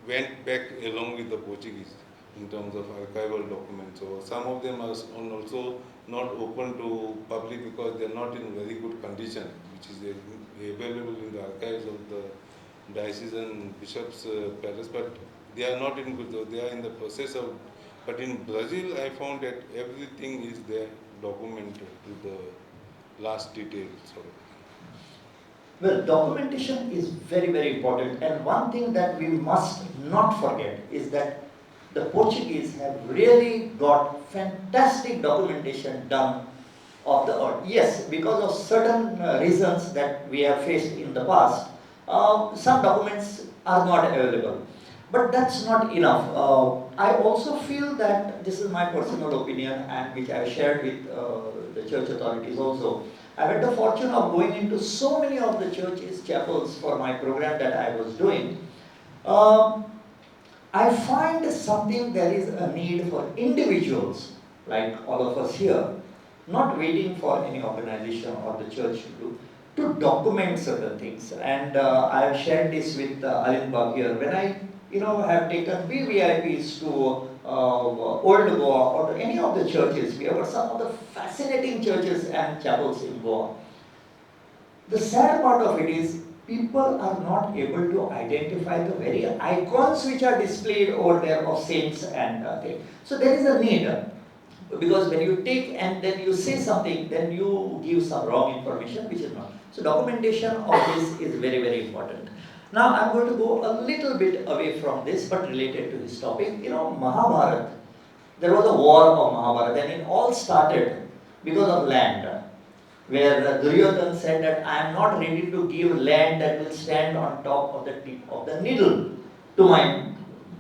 went back along with the Portuguese in terms of archival documents. So some of them are also not open to public because they are not in very good condition, which is available in the archives of the diocesan bishops' palace, but they are not in good, they are in the process of, but in Brazil I found that everything is there documented to the last detail. Well, documentation is very, very important, and one thing that we must not forget is that the Portuguese have really got fantastic documentation done of the earth. Yes, because of certain reasons that we have faced in the past, some documents are not available. But that's not enough. I also feel that, this is my personal opinion and which I have shared with the church authorities also. I've had the fortune of going into so many of the churches, chapels for my program that I was doing. I find something, there is a need for individuals, like all of us here, not waiting for any organization or the church to document certain things. And I have shared this with Alinto here. When I have taken VVIPs to Old Goa or to any of the churches, we have got some of the fascinating churches and chapels in Goa. The sad part of it is, people are not able to identify the very icons which are displayed over there of saints and things. So there is a need, because when you take and then you say something, then you give some wrong information which is not. So documentation of this is very, very important. Now I'm going to go a little bit away from this, but related to this topic. Mahabharata, there was a war of Mahabharata, and it all started because of land, where Duryodhana said that I am not ready to give land that will stand on top of the tip of the needle to my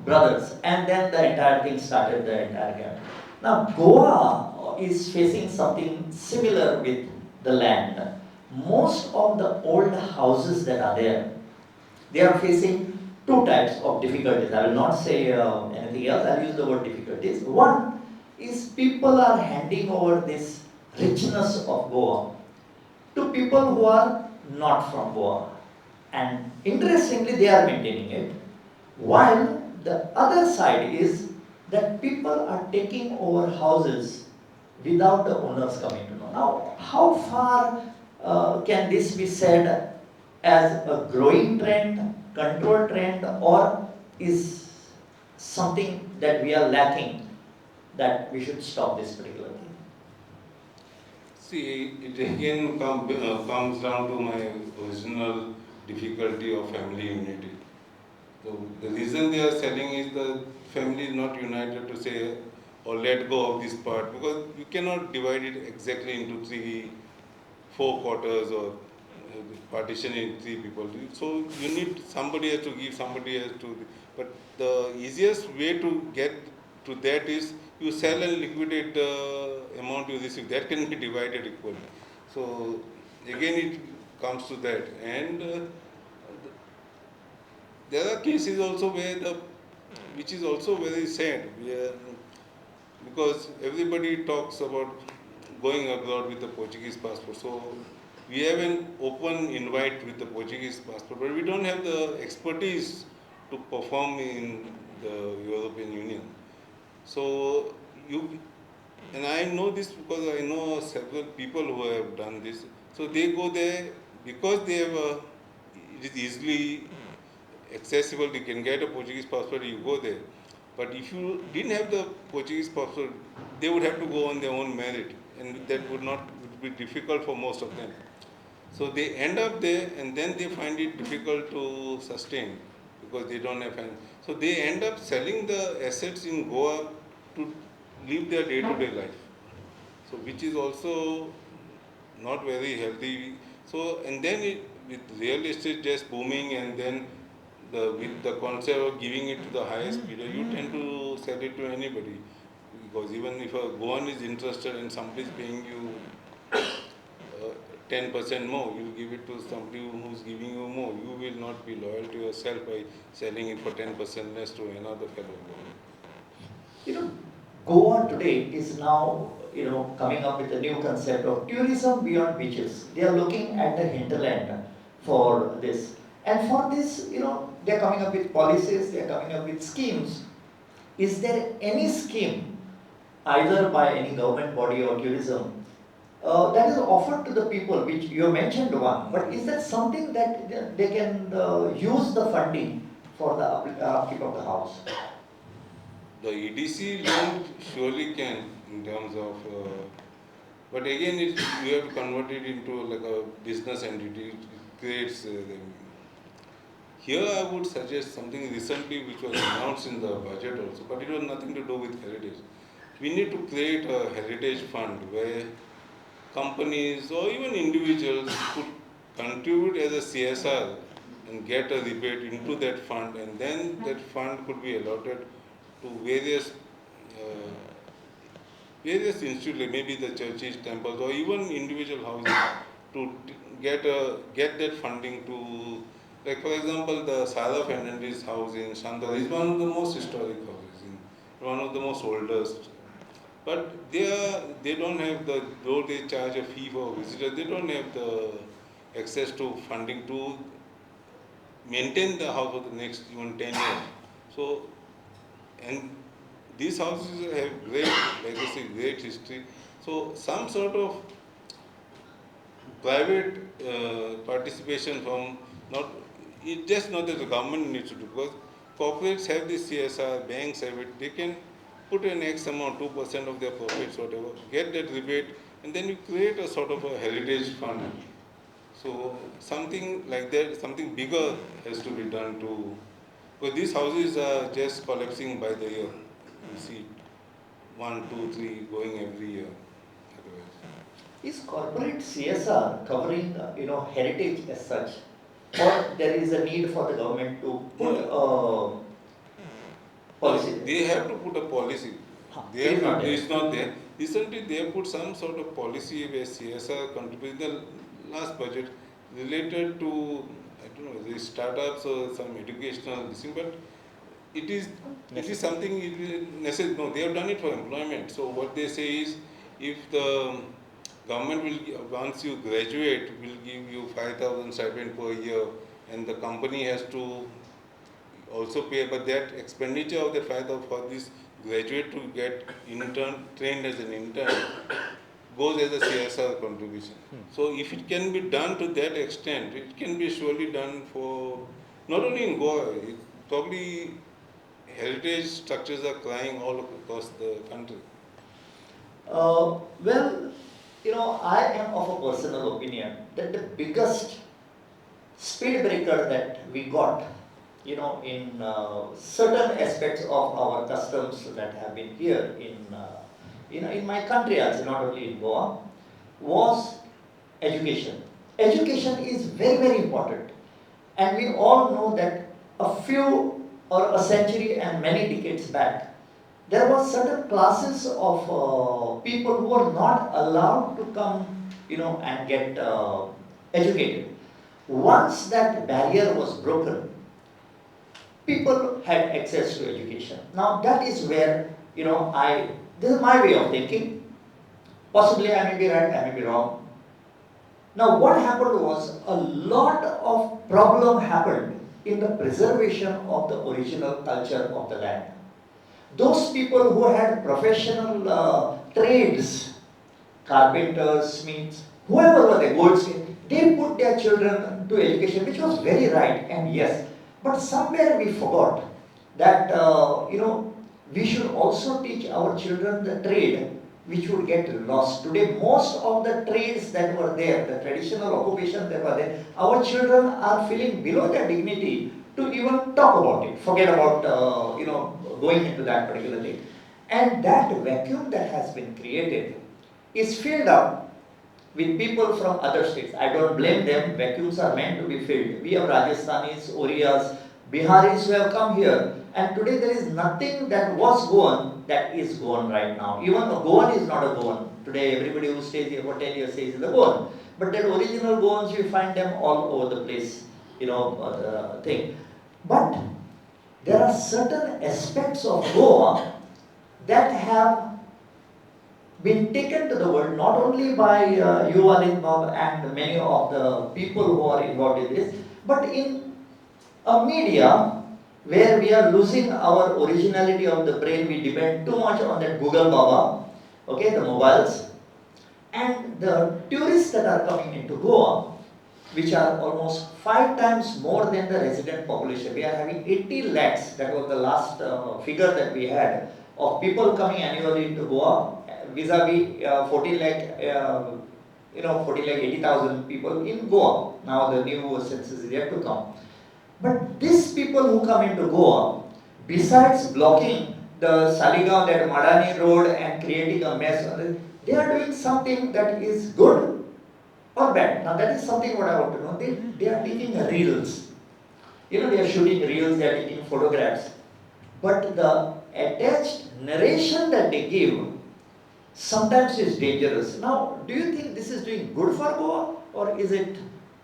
brothers. And then the entire thing started, the entire game. Now Goa is facing something similar with the land. most of the old houses that are there, they are facing two types of difficulties. I will not say anything else, I'll use the word difficulties. One is people are handing over this richness of Goa to people who are not from Goa. And interestingly, they are maintaining it. While the other side is that people are taking over houses without the owners coming to know. Now, how far can this be said as a growing trend, controlled trend, or is something that we are lacking that we should stop this particular thing? See, it again comes down to my original difficulty of family unity. So the reason they are selling is the family is not united to say or let go of this part, because you cannot divide it exactly into four quarters or partition in three people. So you need somebody has to give, somebody has to. But the easiest way to get to that is you sell and liquidate the amount you receive. That can be divided equally. So again, it comes to that. And there are cases also where which is also very sad, where, because everybody talks about going abroad with the Portuguese passport. So we have an open invite with the Portuguese passport, but we don't have the expertise to perform in the European Union. So and I know this because I know several people who have done this. So they go there because they have it is easily accessible. You can get a Portuguese passport, you go there. But if you didn't have the Portuguese passport, they would have to go on their own merit, and that would be difficult for most of them. So they end up there, and then they find it difficult to sustain because they don't have. So they end up selling the assets in Goa to live their day-to-day life. So which is also not very healthy. So and then with real estate just booming, and then with the concept of giving it to the highest bidder, you tend to sell it to anybody, because even if a Goan is interested and somebody is paying you 10% more, you give it to somebody who's giving you more. You will not be loyal to yourself by selling it for 10% less to another fellow Goan. You know, Goa today is now, coming up with a new concept of tourism beyond beaches. They are looking at the hinterland for this. And for this, they're coming up with policies, they're coming up with schemes. Is there any scheme, either by any government body or tourism, that is offered to the people, which you mentioned one, but is that something that they can use the funding for the upkeep of the house? The EDC loan surely can, in terms of, but again, you have to convert it into like a business entity. It creates. Here, I would suggest something recently which was announced in the budget also, but it was nothing to do with heritage. We need to create a heritage fund where companies or even individuals could contribute as a CSR and get a rebate into that fund, and then that fund could be allotted to uh, various institutes, like maybe the churches, temples, or even individual houses, to get that funding to, like for example, the Sarah Fernandez house in Shandor is one of the most historic houses, one of the most oldest. But they don't have though they charge a fee for visitors, they don't have the access to funding to maintain the house for the next even 10 years. So, and these houses have great legacy, great history. So, some sort of private participation from, not, it's just not that the government needs to do, because corporates have this CSR, banks have it, they can put an X amount, 2% of their profits, whatever, get that rebate, and then you create a sort of a heritage fund. So something like that, something bigger has to be done to, because these houses are just collapsing by the year. You see 1, 2, 3 going every year. Is corporate CSR covering, heritage as such, or there is a need for the government to put a policy? They have to put a policy. It's not there. Recently, they have put some sort of policy where CSR contributes. last budget related to, I don't know, the startups or some educational thing, but it is something it will necessary. No, they have done it for employment. So what they say is, if the government will, once you graduate, will give you 5,000 stipend per year, and the company has to also pay, but that expenditure of the 5,000 for this graduate to get intern trained as an intern goes as a CSR contribution. So if it can be done to that extent, it can be surely done for not only in Goa. Probably heritage structures are crying all across the country. Well, I am of a personal opinion that the biggest speed breaker that we got, in certain aspects of our customs that have been here in my country also, not only in Goa, was education. Education is very, very important. And we all know that a few or a century and many decades back, there were certain classes of people who were not allowed to come, and get educated. Once that barrier was broken, people had access to education. Now that is where, this is my way of thinking. Possibly I may be right, I may be wrong. Now what happened was a lot of problem happened in the preservation of the original culture of the land. Those people who had professional trades, carpenters, smiths, whoever were the goldsmiths, they put their children to education, which was very right, and yes. But somewhere we forgot that, we should also teach our children the trade, which would get lost. Today, most of the trades that were there, the traditional occupations that were there, our children are feeling below their dignity to even talk about it. Forget about, going into that particular thing. And that vacuum that has been created is filled up with people from other states. I don't blame them, vacuums are meant to be filled. We have Rajasthanis, Oriyas, Biharis who have come here, and today there is nothing that was Goan that is Goan right now. Even a Goan is not a Goan. Today everybody who stays here for 10 years says is a Goan. But that original Goans, you find them all over the place, thing. But there are certain aspects of Goa that have been taken to the world, not only by you, Alinto, and many of the people who are involved in this, but in a media where we are losing our originality of the brain. We depend too much on that Google Baba, okay, the mobiles, and the tourists that are coming into Goa, which are almost 5 times more than the resident population. We are having 80 lakhs, that was the last figure that we had, of people coming annually into Goa, vis-a-vis 14 lakh, 14 lakh 80,000 people in Goa. Now the new census is yet to come. But these people who come into Goa, besides blocking the Saligaon, that Madani road, and creating a mess, they are doing something that is good or bad. Now that is something what I want to know. They are taking reels. They are shooting reels, they are taking photographs. But the attached narration that they give sometimes is dangerous. Now, do you think this is doing good for Goa, or is it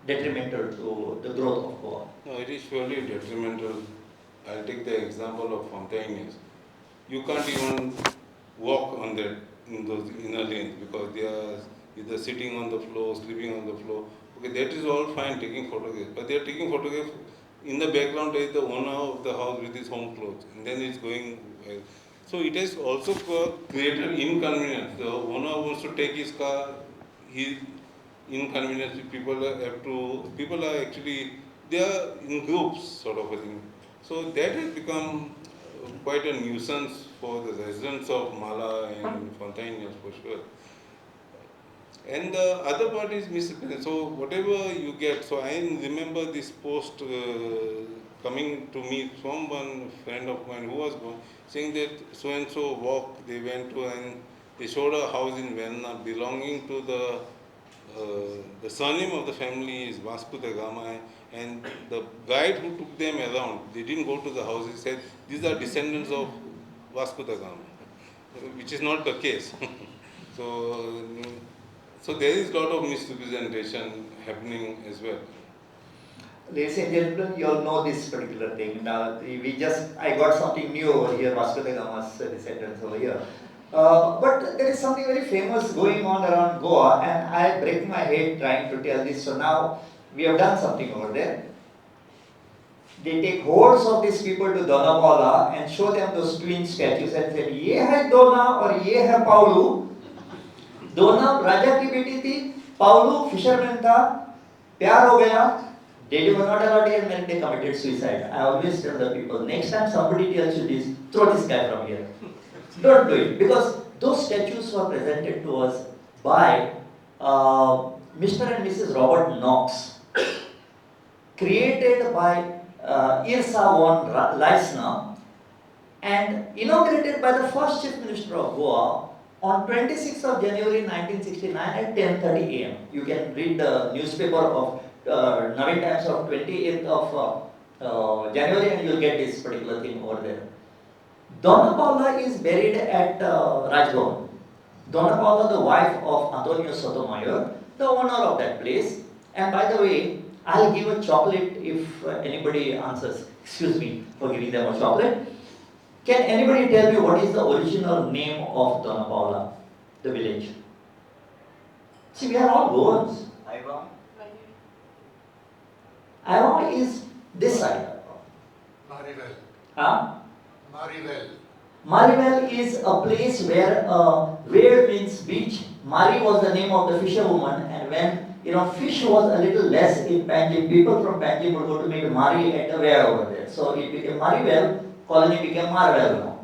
detrimental to the growth of Goa? No, it is surely detrimental. I'll take the example of Fontaines. You can't even walk on that in those inner lanes because they are either sitting on the floor, sleeping on the floor. Okay, that is all fine, taking photographs. But they are taking photographs. In the background, there is the owner of the house with his home clothes, and then it's going. So it has also created inconvenience. The owner wants to take his car, he inconvenience. People are actually, they are in groups, sort of a thing. So that has become quite a nuisance for the residents of Mala and Fontaines for sure. And the other part is miscellaneous. So whatever you get, so I remember this post coming to me from one friend of mine who was going, saying that so and so walk they went to, and they showed a house in Vienna belonging to the surname of the family is Vasco da Gama, and the guide who took them around, they didn't go to the house. He said these are descendants of Vasco da Gama, which is not the case. So So there is a lot of misrepresentation happening as well. Ladies and gentlemen, you all know this particular thing. Now, I got something new over here, Vasco da Gama's descendants over here. But there is something very famous going on around Goa, and I break my head trying to tell this. So now we have done something over there. They take hordes of these people to Donapala and show them those twin statues and say, "Ye hai Dona or ye hai Paulu." Dona राजा की बेटी थी, Paulu fisherman था, प्यार हो गया. Daddy was not allowed here, and they committed suicide. I always tell the people, next time somebody tells you this, throw this guy from here. Don't do it, because those statues were presented to us by Mr. and Mrs. Robert Knox, created by Irsa von Leisner, and inaugurated by the first Chief Minister of Goa on 26th of January 1969 at 10:30 a.m. You can read the newspaper of Navin Times of 28th of January and you'll get this particular thing over there. Donna Paula is buried at Rajgaon. Donna Paula, the wife of Antonio Sotomayor, the owner of that place. And by the way, I'll give a chocolate if anybody answers. Excuse me for giving them a chocolate. Can anybody tell me what is the original name of Donna Paula, the village? See, we are all Goans. Iva is this side. Marivel. Huh? Marivel. Marivel is a place where means beach. Mari was the name of the fisherwoman, and when fish was a little less in Panjim, people from Panjim would go to make Mari at the where over there. So it became Marivel, colony became Marvel now.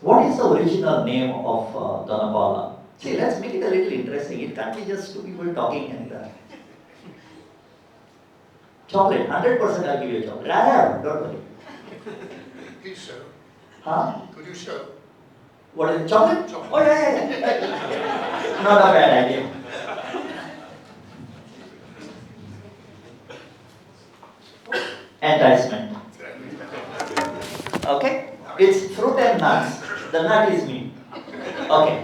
What is the original name of Donna Paula? See, let's make it a little interesting. It can't be just two people talking and chocolate, 100% I'll give you a chocolate. I have, don't worry. Please show. Huh? Could you show? What is it, chocolate? Chocolate. Oh, yeah. Not a bad idea. Enticement. Okay? It's fruit and nuts. The nut is me. Okay.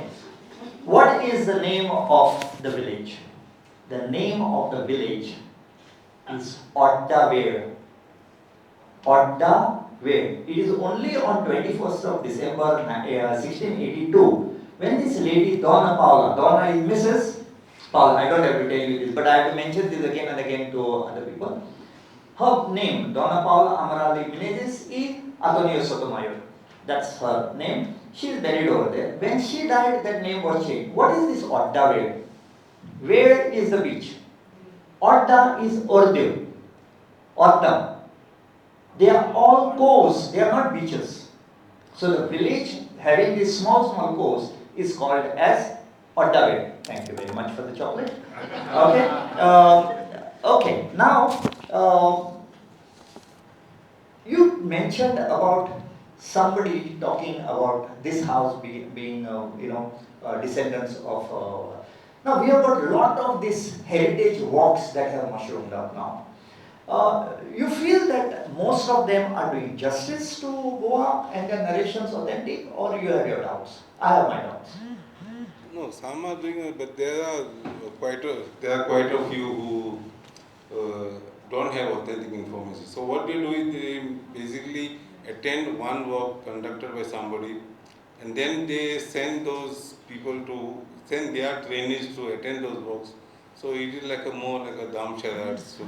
What is the name of the village? The name of the village is Oddaware. Oddaware. It is only on 21st of December 1682 when this lady Donna Paula, Donna is Mrs. Paula, I don't have to tell you this, but I have to mention this again and again to other people. Her name, Donna Paula Amarali Menezes y Antonio Sotomayor. That's her name. She is buried over there. When she died, that name was changed. What is this Oddaware? Where is the beach? Odda is Urdu. Odda. They are all coves, they are not beaches. So the village having these small coves is called as Oddaware. Thank you very much for the chocolate. Okay. Okay. Now, you mentioned about somebody talking about this house being descendants of. Now we have got a lot of these heritage walks that have mushroomed up now. You feel that most of them are doing justice to Goa and their narrations authentic, or you have your doubts? I have my doubts. No, some are doing it, but there are quite a few who don't have authentic information. So what they do is they basically attend one walk conducted by somebody, and then they send those people to send their trainees to attend those walks. So it is like more like a dam charade. So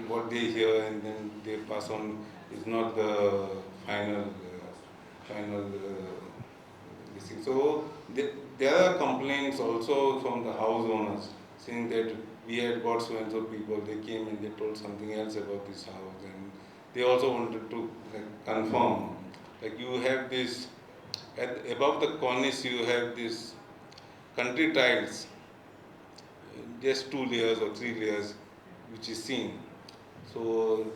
what they hear and then they pass on is not the final this thing. So there are complaints also from the house owners saying that we had got so and so people, they came and they told something else about this house, and they also wanted to confirm. Like you have this, above the cornice you have this country tiles, just 2 layers or 3 layers, which is seen. So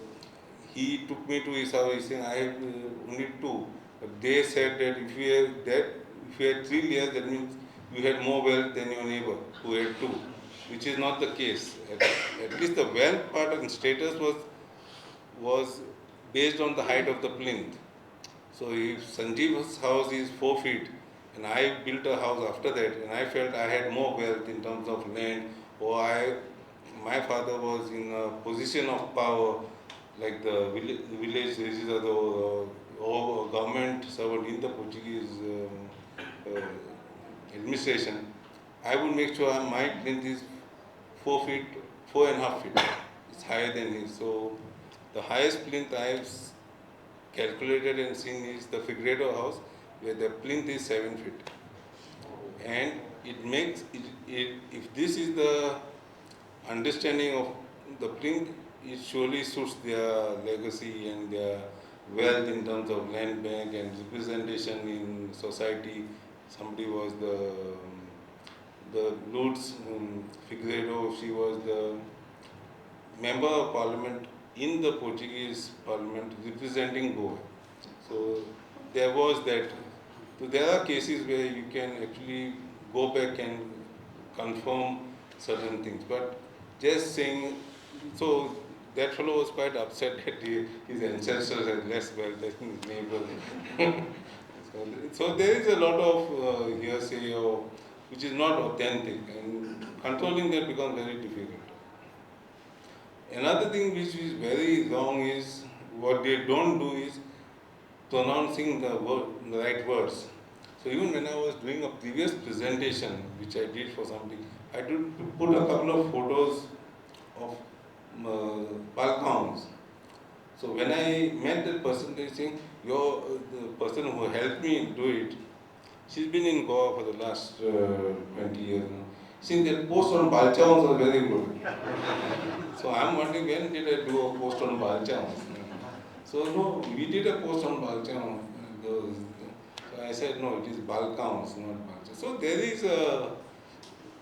he took me to his house, he said, I have only 2. But they said that if you had 3 layers, that means you had more wealth than your neighbor who had 2, which is not the case. At least the wealth part and status was based on the height of the plinth. So if Sanjeev's house is 4 feet and I built a house after that, and I felt I had more wealth in terms of land, or my father was in a position of power, like the village registrar or government servant in the Portuguese administration. I would make sure my plinth is 4 feet, 4.5 feet. It's higher than his. So the highest plinth I've calculated and seen is the Figueiredo house, where the plinth is 7 feet. And it makes if this is the understanding of the plinth, it surely suits their legacy and their wealth in terms of land bank and representation in society. Somebody was the Lutz Figueiredo, she was the member of parliament in the Portuguese parliament representing Goa. So there was that. So there are cases where you can actually go back and confirm certain things. But just saying, so that fellow was quite upset that his ancestors had less wealth than his neighbor. So there is a lot of hearsay which is not authentic, and controlling that becomes very difficult. Another thing which is very wrong is what they don't do is pronouncing the right words. So even when I was doing a previous presentation, which I did for somebody, I did put a couple of photos of balcons. So when I met that person, they saying, the person who helped me do it, she's been in Goa for the last 20 years now. Seeing that post on balcons was very good. So I'm wondering, when did I do a post on balcons? So no, we did a post on balcons. So I said, no, it is balcons, not balcons. So there is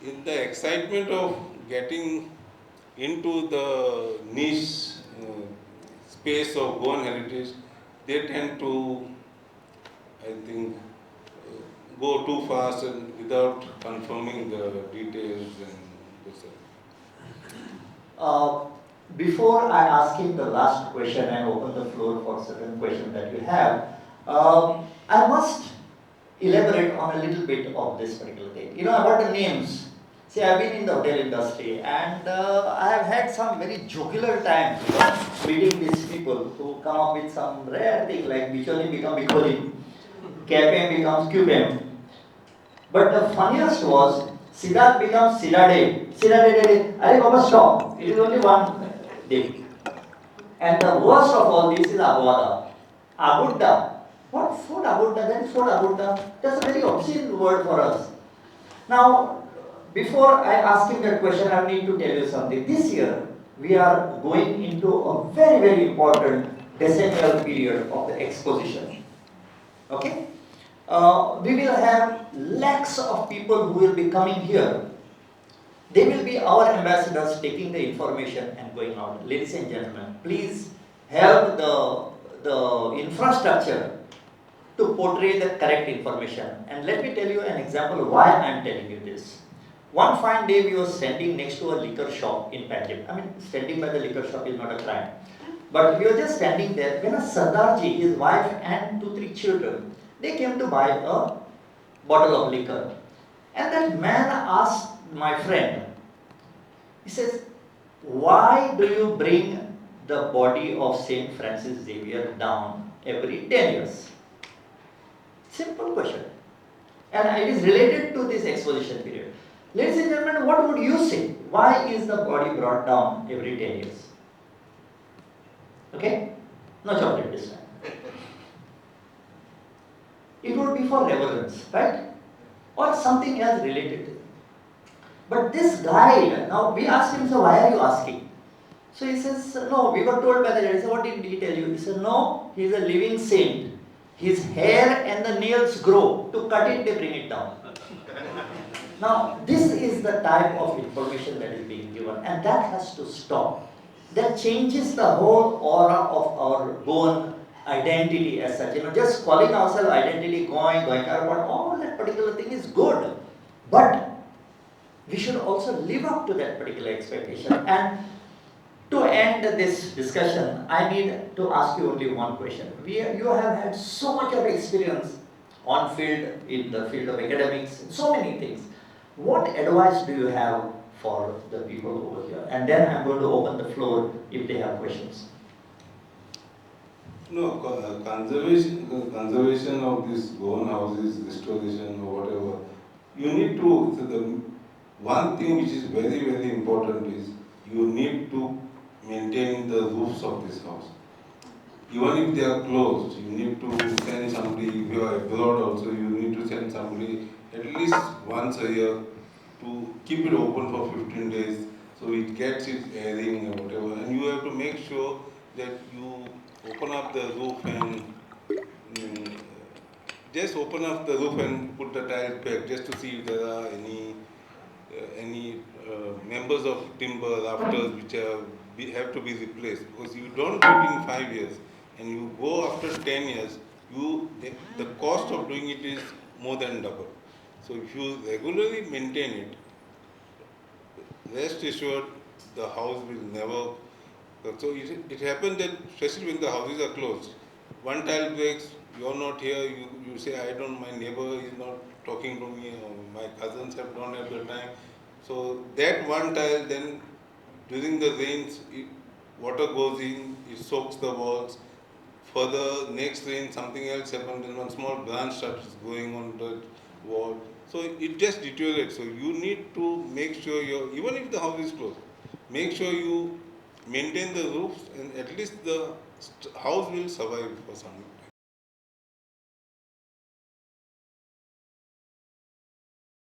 in the excitement of getting into the niche space of Goan heritage, they tend to, I think, go too fast and without confirming the details and this. Before I ask him the last question and open the floor for certain questions that you have, I must elaborate on a little bit of this particular thing. About the names. See, I've been in the hotel industry, and I have had some very jocular times meeting these people who come up with some rare thing like Bicholi become Bicholi, Capem becomes Cupem. But the funniest was Siddharth becomes Siddhade. Siddhade, Are Baba, stop. It is only one day. And the worst of all this is Abuada. Abudda. What food Abudda? That is what Abudda. That's a very obscene word for us. Now, before I ask him that question, I need to tell you something. This year, we are going into a very, very important decennial period of the exposition. Okay? We will have lakhs of people who will be coming here. They will be our ambassadors taking the information and going out. Ladies and gentlemen, please help the infrastructure to portray the correct information. And let me tell you an example of why I am telling you this. One fine day we were standing next to a liquor shop in Panjim. I mean, standing by the liquor shop is not a crime. But we were just standing there when a Sardarji, his wife and 2-3 children, they came to buy a bottle of liquor. And that man asked my friend, he says, why do you bring the body of Saint Francis Xavier down every 10 years? Simple question. And it is related to this exposition period. Ladies and gentlemen, what would you say? Why is the body brought down every 10 years? Okay? No chocolate this time. It would be for reverence, right? Or something else related to it. But this guy, now we asked him, so why are you asking? So he says, no, we were told by the judge. What did he tell you? He said, no, he is a living saint. His hair and the nails grow. To cut it, they bring it down. Now, this is the type of information that is being given, and that has to stop. That changes the whole aura of our Goan identity as such. Just calling ourselves identity, going, all that particular thing is good. But we should also live up to that particular expectation. And to end this discussion, I need to ask you only one question. You have had so much of experience on field, in the field of academics, so many things. What advice do you have for the people over here? And then I'm going to open the floor if they have questions. No, conservation of these Goan houses, restoration or whatever, you need to, so the one thing which is very, very important is you need to maintain the roofs of this house. Even if they are closed, you need to send somebody, if you are abroad also, you need to send somebody at least once a year to keep it open for 15 days so it gets its airing or whatever. And you have to make sure that you open up the roof and just open up the roof and put the tile back just to see if there are any members of timber rafters which have to be replaced, because you don't do it in 5 years and you go after 10 years, the cost of doing it is more than double. So if you regularly maintain it, rest assured the house will never. So it happens that especially when the houses are closed, one tile breaks, you are not here, you say, I don't, my neighbor is not talking to me, or my cousins have don't have the time. So that one tile, then during the rains, water goes in, it soaks the walls. Further, next rain, something else happens, and one small branch starts going on the wall. So it just deteriorates. So you need to make sure even if the house is closed, make sure you maintain the roofs, and at least the house will survive for some time.